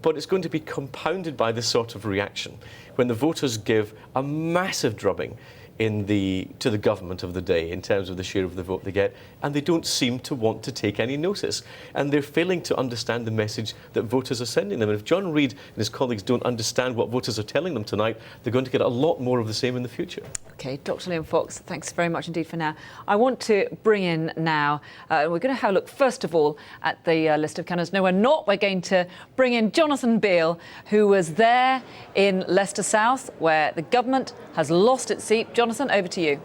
But it's going to be compounded by this sort of reaction when the voters give a massive drubbing to the government of the day in terms of the share of the vote they get, and they don't seem to want to take any notice. And they're failing to understand the message that voters are sending them. And if John Reid and his colleagues don't understand what voters are telling them tonight, they're going to get a lot more of the same in the future. OK, Dr Liam Fox, thanks very much indeed for now. I want to bring in now, we're going to have a look first of all at the list of candidates. No, we're not. We're going to bring in Jonathan Beale, who was there in Leicester South, where the government has lost its seat. Jonathan, over to you.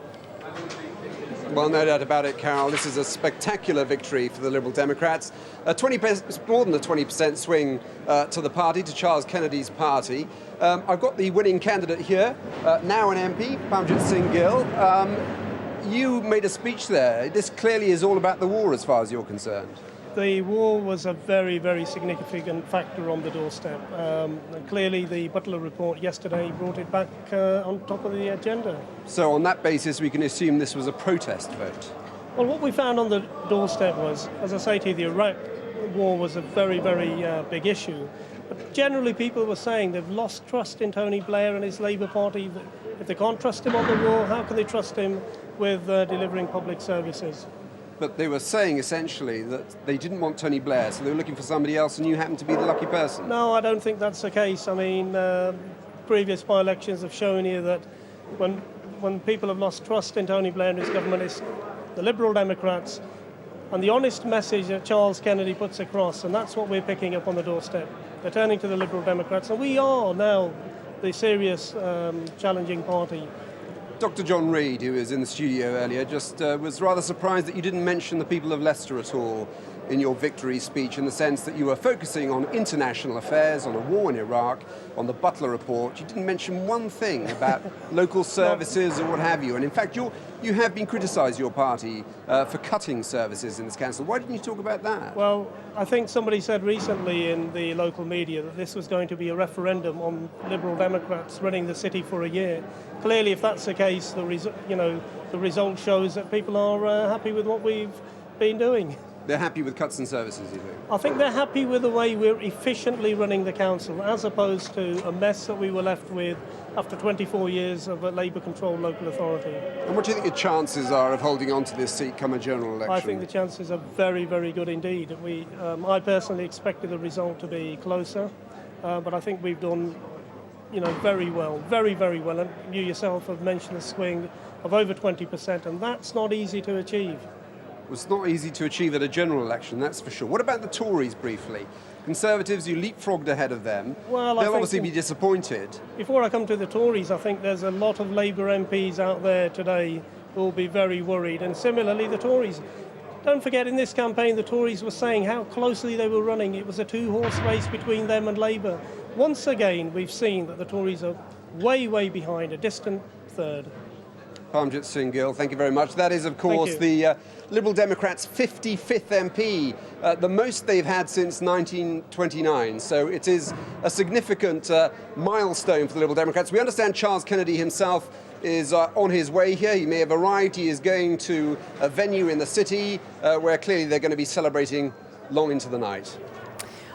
Well, no doubt about it, Carole. This is a spectacular victory for the Liberal Democrats. More than a 20% swing to the party, to Charles Kennedy's party. I've got the winning candidate here, now an MP, Parmjit Singh Gill. You made a speech there. This clearly is all about the war as far as you're concerned. The war was a very, very significant factor on the doorstep. Clearly, the Butler report yesterday brought it back on top of the agenda. So on that basis, we can assume this was a protest vote? Well, what we found on the doorstep was, as I say to you, the Iraq war was a very, very big issue. But generally, people were saying they've lost trust in Tony Blair and his Labour Party. If they can't trust him on the war, how can they trust him with delivering public services? But they were saying essentially that they didn't want Tony Blair, so they were looking for somebody else, and you happened to be the lucky person. No, I don't think that's the case. I mean, previous by-elections have shown you that when people have lost trust in Tony Blair and his government, it's the Liberal Democrats and the honest message that Charles Kennedy puts across, and that's what we're picking up on the doorstep. They're turning to the Liberal Democrats, and we are now the serious challenging party. Dr John Reid, who was in the studio earlier, just was rather surprised that you didn't mention the people of Leicester at all in your victory speech, in the sense that you were focusing on international affairs, on a war in Iraq, on the Butler report. You didn't mention one thing about local services or what have you. And in fact, you have been criticised, your party, for cutting services in this council. Why didn't you talk about that? Well, I think somebody said recently in the local media that this was going to be a referendum on Liberal Democrats running the city for a year. Clearly, if that's the case, the result shows that people are happy with what we've been doing. They're happy with cuts in services, you think? I think they're happy with the way we're efficiently running the council, as opposed to a mess that we were left with after 24 years of a Labour-controlled local authority. And what do you think your chances are of holding on to this seat come a general election? I think the chances are very, very good indeed. I personally expected the result to be closer, but I think we've done, very well, very, very well. And you yourself have mentioned a swing of over 20%, and that's not easy to achieve. Well, it's not easy to achieve at a general election, that's for sure. What about the Tories, briefly? Conservatives, you leapfrogged ahead of them. Well, they'll obviously be disappointed. Before I come to the Tories, I think there's a lot of Labour MPs out there today who will be very worried, and similarly the Tories. Don't forget, in this campaign, the Tories were saying how closely they were running. It was a two-horse race between them and Labour. Once again, we've seen that the Tories are way, way behind, a distant third. Parmjit Singh Gill, thank you very much. That is, of course, the Liberal Democrats' 55th MP, the most they've had since 1929. So it is a significant milestone for the Liberal Democrats. We understand Charles Kennedy himself is on his way here. He may have arrived. He is going to a venue in the city where clearly they're going to be celebrating long into the night.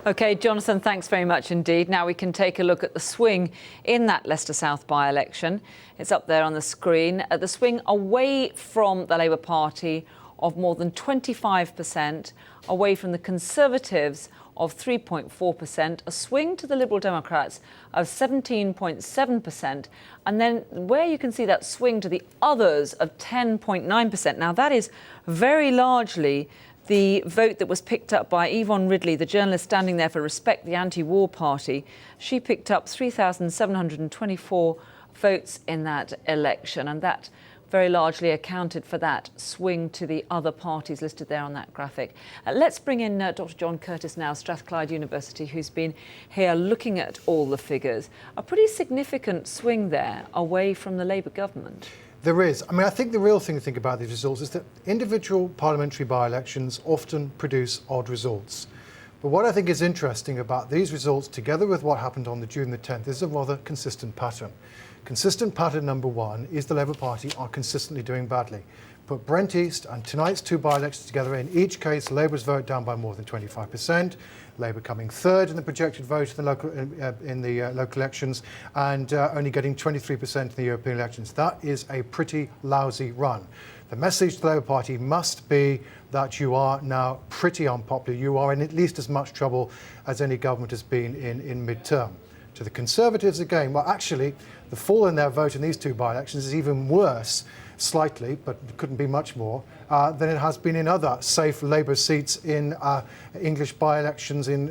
OK, Jonathan, thanks very much indeed. Now we can take a look at the swing in that Leicester South by-election. It's up there on the screen. The swing away from the Labour Party of more than 25%, away from the Conservatives of 3.4%, a swing to the Liberal Democrats of 17.7%, and then where you can see that swing to the others of 10.9%. Now that is very largely the vote that was picked up by Yvonne Ridley, the journalist standing there for Respect the Anti-War Party. She picked up 3,724 votes in that election, and that very largely accounted for that swing to the other parties listed there on that graphic. Let's bring in Dr John Curtice now, Strathclyde University, who's been here looking at all the figures. A pretty significant swing there away from the Labour government. There is. I mean, I think the real thing to think about these results is that individual parliamentary by-elections often produce odd results. But what I think is interesting about these results, together with what happened on June the 10th, is a rather consistent pattern. Consistent pattern number one is the Labour Party are consistently doing badly. Put Brent East and tonight's two by-elections together, in each case Labour's vote down by more than 25%, Labour coming third in the projected vote in the local elections, and only getting 23% in the European elections. That is a pretty lousy run. The message to the Labour Party must be that you are now pretty unpopular. You are in at least as much trouble as any government has been in mid-term. To the Conservatives again, well, actually, the fall in their vote in these two by-elections is even worse, slightly, but it couldn't be much more, than it has been in other safe Labour seats in English by-elections since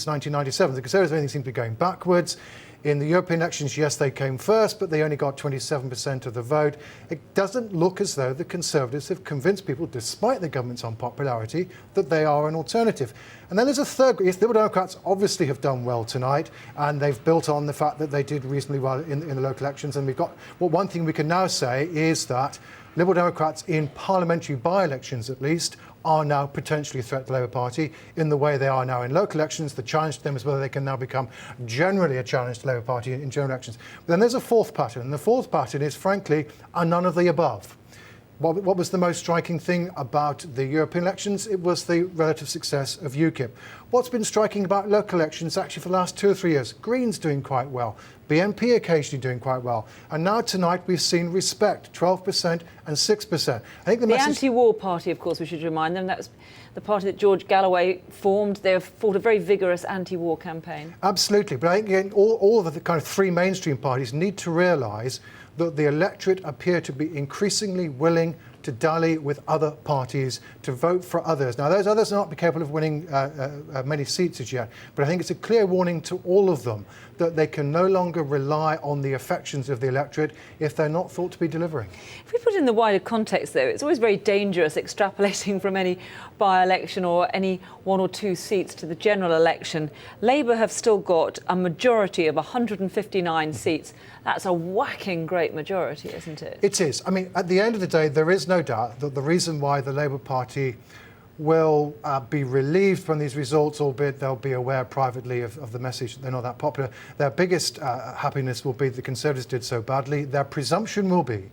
1997. The Conservatives only seem to be going backwards. In the European elections, yes, they came first, but they only got 27% of the vote. It doesn't look as though the Conservatives have convinced people, despite the government's unpopularity, that they are an alternative. And then there's a third group. Yes, the Liberal Democrats obviously have done well tonight, and they've built on the fact that they did reasonably well in the local elections. And one thing we can now say is that Liberal Democrats in parliamentary by-elections, at least, are now potentially a threat to the Labour Party in the way they are now in local elections. The challenge to them is whether they can now become generally a challenge to the Labour Party in general elections. But then there's a fourth pattern, and the fourth pattern is, frankly, a none of the above. What was the most striking thing about the European elections? It was the relative success of UKIP. What's been striking about local elections, actually, for the last 2 or 3 years? Greens doing quite well, BNP occasionally doing quite well, and now tonight we've seen Respect, 12% and 6%. I think the anti-war party, of course, we should remind them, that was the party that George Galloway formed. They have fought a very vigorous anti-war campaign. Absolutely, but I think again, all of the kind of three mainstream parties need to realise that the electorate appear to be increasingly willing to dally with other parties, to vote for others. Now, those others are not capable of winning many seats as yet, but I think it's a clear warning to all of them that they can no longer rely on the affections of the electorate if they're not thought to be delivering. If we put it in the wider context, though, it's always very dangerous extrapolating from any by-election or any 1 or 2 seats to the general election. Labour have still got a majority of 159 seats. That's a whacking great majority, isn't it? It is. I mean, at the end of the day, there is no doubt that the reason why the Labour Party will be relieved from these results, albeit they'll be aware privately of the message that they're not that popular. Their biggest happiness will be the Conservatives did so badly. Their presumption will be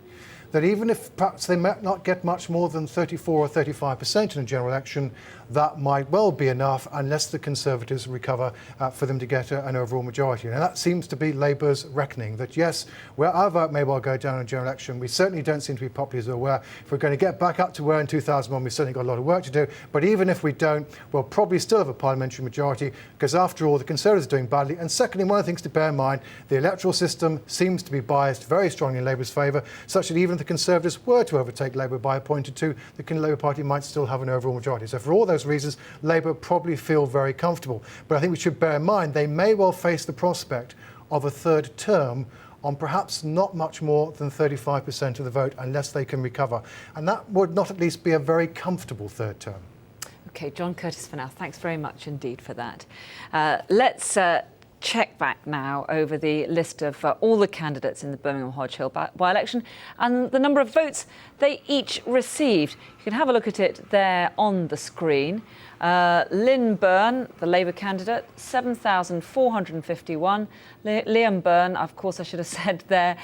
that even if perhaps they might not get much more than 34 or 35% in a general election, that might well be enough unless the Conservatives recover for them to get an overall majority. And that seems to be Labour's reckoning, that yes, well, our vote may well go down in a general election. We certainly don't seem to be popular as aware. If we're going to get back up to where in 2001, we've certainly got a lot of work to do. But even if we don't, we'll probably still have a parliamentary majority, because after all, the Conservatives are doing badly. And secondly, one of the things to bear in mind, the electoral system seems to be biased very strongly in Labour's favour, such that even if the Conservatives were to overtake Labour by a point or two, the Labour Party might still have an overall majority. So for all those reasons, Labour probably feel very comfortable. But I think we should bear in mind they may well face the prospect of a third term on perhaps not much more than 35% of the vote unless they can recover. And that would not at least be a very comfortable third term. OK, John Curtice for now. Thanks very much indeed for that. Let's check back now over the list of all the candidates in the Birmingham Hodge Hill by-election and the number of votes they each received. You can have a look at it there on the screen. Lynn Byrne, the Labour candidate, 7,451. Liam Byrne, of course I should have said there,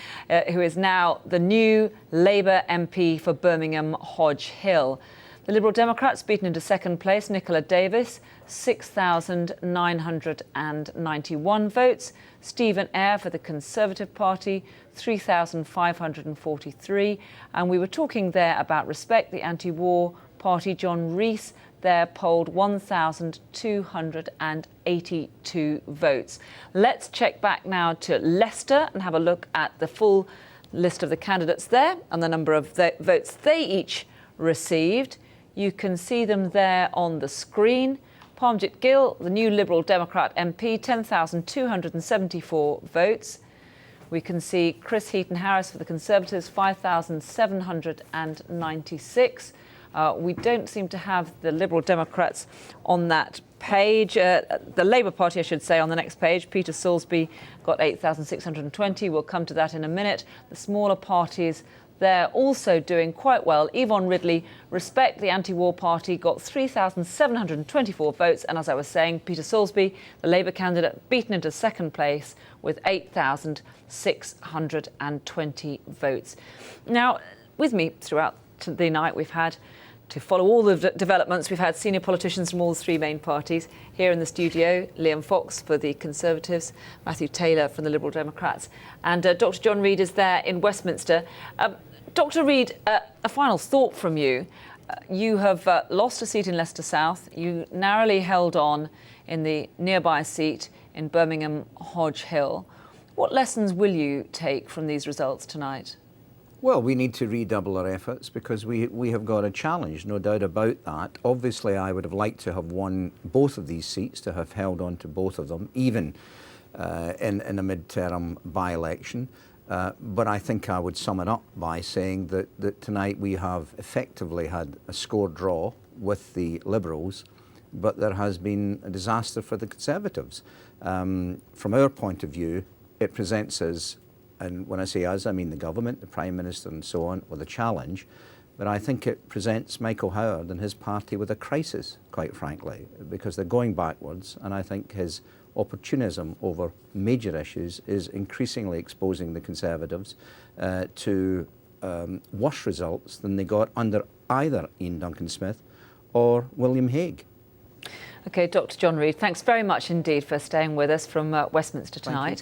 who is now the new Labour MP for Birmingham Hodge Hill. The Liberal Democrats beaten into second place, Nicola Davis, 6,991 votes. Stephen Eyre for the Conservative Party, 3,543. And we were talking there about Respect, the anti-war party. John Reid there polled 1,282 votes. Let's check back now to Leicester and have a look at the full list of the candidates there and the number of votes they each received. You can see them there on the screen. Parmjit Gill, the new Liberal Democrat MP, 10,274 votes. We can see Chris Heaton-Harris for the Conservatives, 5,796. We don't seem to have the Liberal Democrats on that page. The Labour Party, I should say, on the next page. Peter Soulsby got 8,620. We'll come to that in a minute. The smaller parties, they're also doing quite well. Yvonne Ridley, Respect, the anti-war party, got 3,724 votes. And as I was saying, Peter Soulsby, the Labour candidate, beaten into second place with 8,620 votes. Now, with me throughout the night, we've had, to follow all the developments, we've had senior politicians from all the three main parties. Here in the studio, Liam Fox for the Conservatives, Matthew Taylor from the Liberal Democrats, and Dr John Reid is there in Westminster. Dr Reid, a final thought from you. You have lost a seat in Leicester South. You narrowly held on in the nearby seat in Birmingham Hodge Hill. What lessons will you take from these results tonight? Well, we need to redouble our efforts because we have got a challenge, no doubt about that. Obviously, I would have liked to have won both of these seats, to have held on to both of them, even in a mid-term by-election. But I think I would sum it up by saying that tonight we have effectively had a score draw with the Liberals, but there has been a disaster for the Conservatives. From our point of view, it presents us, and when I say us, I mean the government, the Prime Minister and so on, with a challenge. But I think it presents Michael Howard and his party with a crisis, quite frankly, because they're going backwards, and I think his opportunism over major issues is increasingly exposing the Conservatives to worse results than they got under either Ian Duncan Smith or William Hague. OK, Dr John Reid, thanks very much indeed for staying with us from Westminster tonight.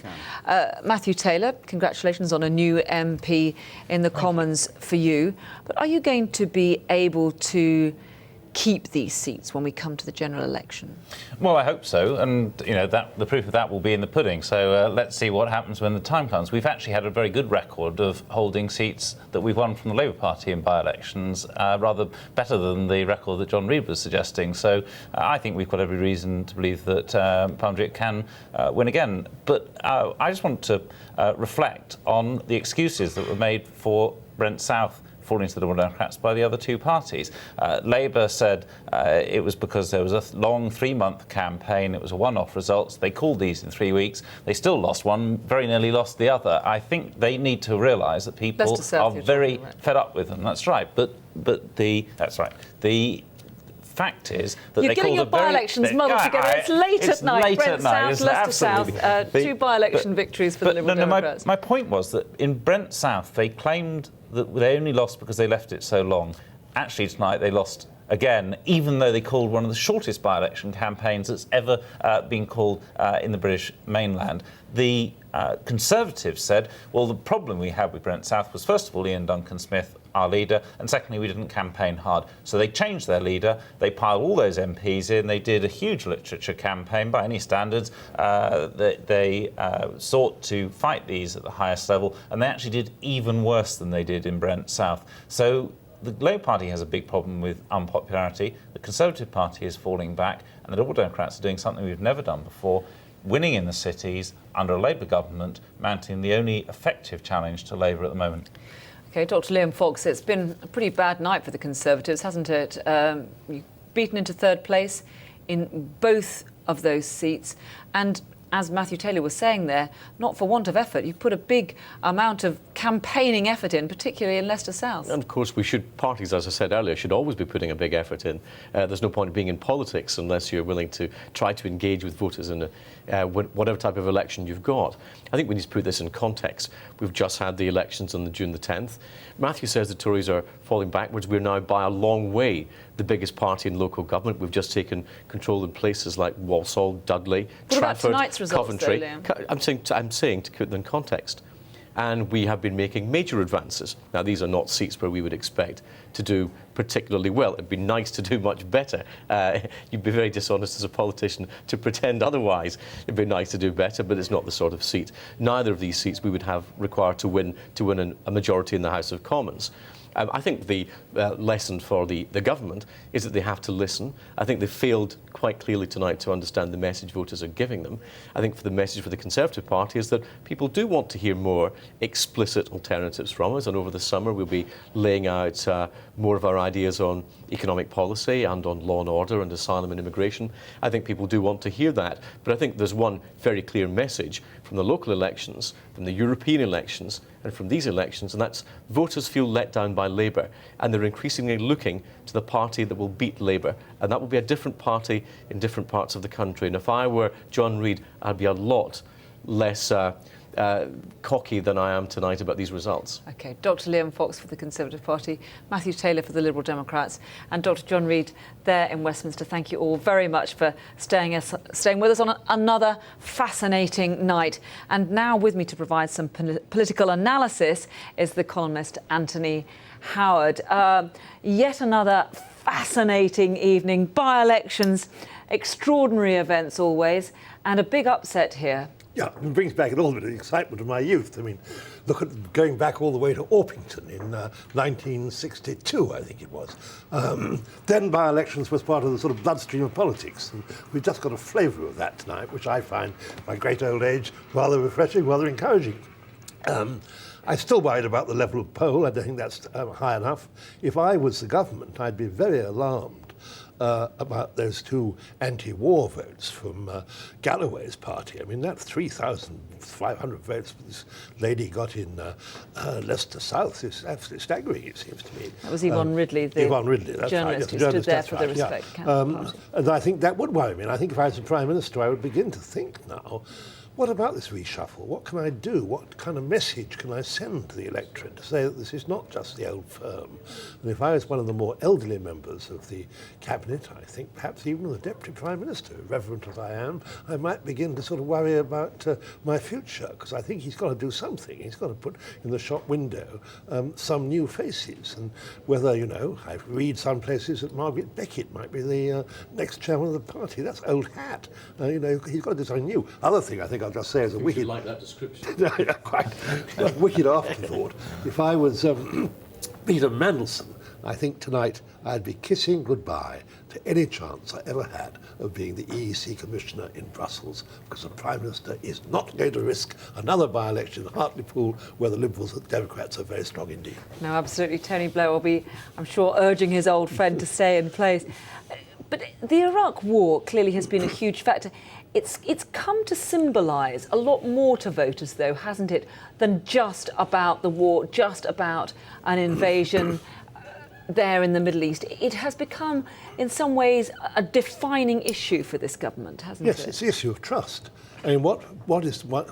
Matthew Taylor, congratulations on a new MP in the Commons for you. But are you going to be able to keep these seats when we come to the general election? Well, I hope so, and you know that the proof of that will be in the pudding. So let's see what happens when the time comes. We've actually had a very good record of holding seats that we've won from the Labour Party in by-elections, rather better than the record that John Reid was suggesting. So I think we've got every reason to believe that Parmjit can win again. But I just want to reflect on the excuses that were made for Brent South falling to the Liberal Democrats by the other two parties. Labour said it was because there was a long 3-month campaign, it was a one-off results. They called these in 3 weeks. They still lost one, very nearly lost the other. I think they need to realise that people are very fed up with them. That's right. But the fact is that you're they getting called your by-elections muddled together. It's late at night. Brent South, Leicester South, 2 by-election victories for the Liberal Democrats. My point was that in Brent South, they claimed that they only lost because they left it so long. Actually, tonight they lost again, even though they called one of the shortest by-election campaigns that's ever been called in the British mainland. The Conservatives said, well, the problem we had with Brent South was, first of all, Ian Duncan-Smith, our leader, and secondly, we didn't campaign hard. So they changed their leader, they piled all those MPs in, they did a huge literature campaign by any standards, they sought to fight these at the highest level, and they actually did even worse than they did in Brent South. So the Labour Party has a big problem with unpopularity, the Conservative Party is falling back, and the Liberal Democrats are doing something we've never done before, winning in the cities under a Labour government, mounting the only effective challenge to Labour at the moment. OK, Dr Liam Fox, it's been a pretty bad night for the Conservatives, hasn't it? You've beaten into third place in both of those seats. And as Matthew Taylor was saying there, not for want of effort. You've put a big amount of campaigning effort in, particularly in Leicester South. And of course, parties, as I said earlier, should always be putting a big effort in. There's no point in being in politics unless you're willing to try to engage with voters in whatever type of election you've got. I think we need to put this in context. We've just had the elections on June the 10th. Matthew says the Tories are falling backwards. We're now by a long way the biggest party in local government. We've just taken control in places like Walsall, Dudley, Trafford, Coventry. Though, I'm saying to put them in context. And we have been making major advances. Now, these are not seats where we would expect to do particularly well. It'd be nice to do much better. You'd be very dishonest as a politician to pretend otherwise. It'd be nice to do better, but it's not the sort of seat. Neither of these seats we would have required to win a majority in the House of Commons. I think the lesson for the government is that they have to listen. I think they failed quite clearly tonight to understand the message voters are giving them. I think the message for the Conservative Party is that people do want to hear more explicit alternatives from us, and over the summer we'll be laying out more of our ideas on economic policy and on law and order and asylum and immigration. I think people do want to hear that, but I think there's one very clear message from the local elections, from the European elections, and from these elections, and that's voters feel let down by Labour, and they're increasingly looking to the party that will beat Labour, and that will be a different party in different parts of the country. And if I were John Reid, I'd be a lot less cocky than I am tonight about these results. OK, Dr Liam Fox for the Conservative Party, Matthew Taylor for the Liberal Democrats, and Dr John Reid there in Westminster. Thank you all very much for staying with us on another fascinating night. And now with me to provide some political analysis is the columnist Anthony Howard. Yet another fascinating evening, by-elections, extraordinary events always, and a big upset here. Yeah, it brings back a little bit of the excitement of my youth. I mean, look at going back all the way to Orpington in 1962, I think it was. Then by-elections was part of the sort of bloodstream of politics. And we've just got a flavour of that tonight, which I find, at my great old age, rather refreshing, rather encouraging. I'm still worried about the level of poll. I don't think that's high enough. If I was the government, I'd be very alarmed about those two anti-war votes from Galloway's party. I mean, that's 3,500 votes this lady got in Leicester South is absolutely staggering, it seems to me. That was Yvonne Ridley, the journalist who stood there for the Respect Party. And I think that would worry me. And I think if I was the Prime Minister, I would begin to think now, what about this reshuffle? What can I do? What kind of message can I send to the electorate to say that this is not just the old firm? And if I was one of the more elderly members of the Cabinet, I think perhaps even the Deputy Prime Minister, reverent as I am, I might begin to sort of worry about my future, because I think he's got to do something. He's got to put in the shop window some new faces. And whether, you know, I read some places that Margaret Beckett might be the next chairman of the party. That's old hat. You know, he's got to do something new. Other thing I think I'll just say as a wicked... like that description. Yeah, quite. A wicked afterthought. If I was Peter Mandelson, I think tonight I'd be kissing goodbye to any chance I ever had of being the EEC Commissioner in Brussels, because the Prime Minister is not going to risk another by-election in Hartlepool where the Liberals and Democrats are very strong indeed. No, absolutely. Tony Blair will be, I'm sure, urging his old friend to stay in place. But the Iraq War clearly has been a huge factor. It's come to symbolise a lot more to voters, though, hasn't it, than just about the war, just about an invasion. there in the Middle East, it has become, in some ways, a defining issue for this government, hasn't it? Yes, it's the issue of trust. I mean, what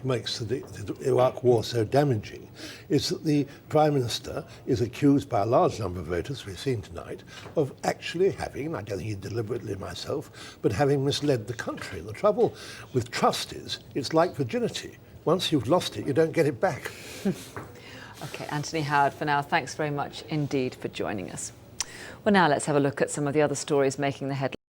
makes the Iraq war so damaging is that the Prime Minister is accused by a large number of voters, we've seen tonight, of actually having, I don't think he deliberately myself, but having misled the country. And the trouble with trust is, it's like virginity. Once you've lost it, you don't get it back. OK, Anthony Howard, for now, thanks very much indeed for joining us. Well, now let's have a look at some of the other stories making the headlines.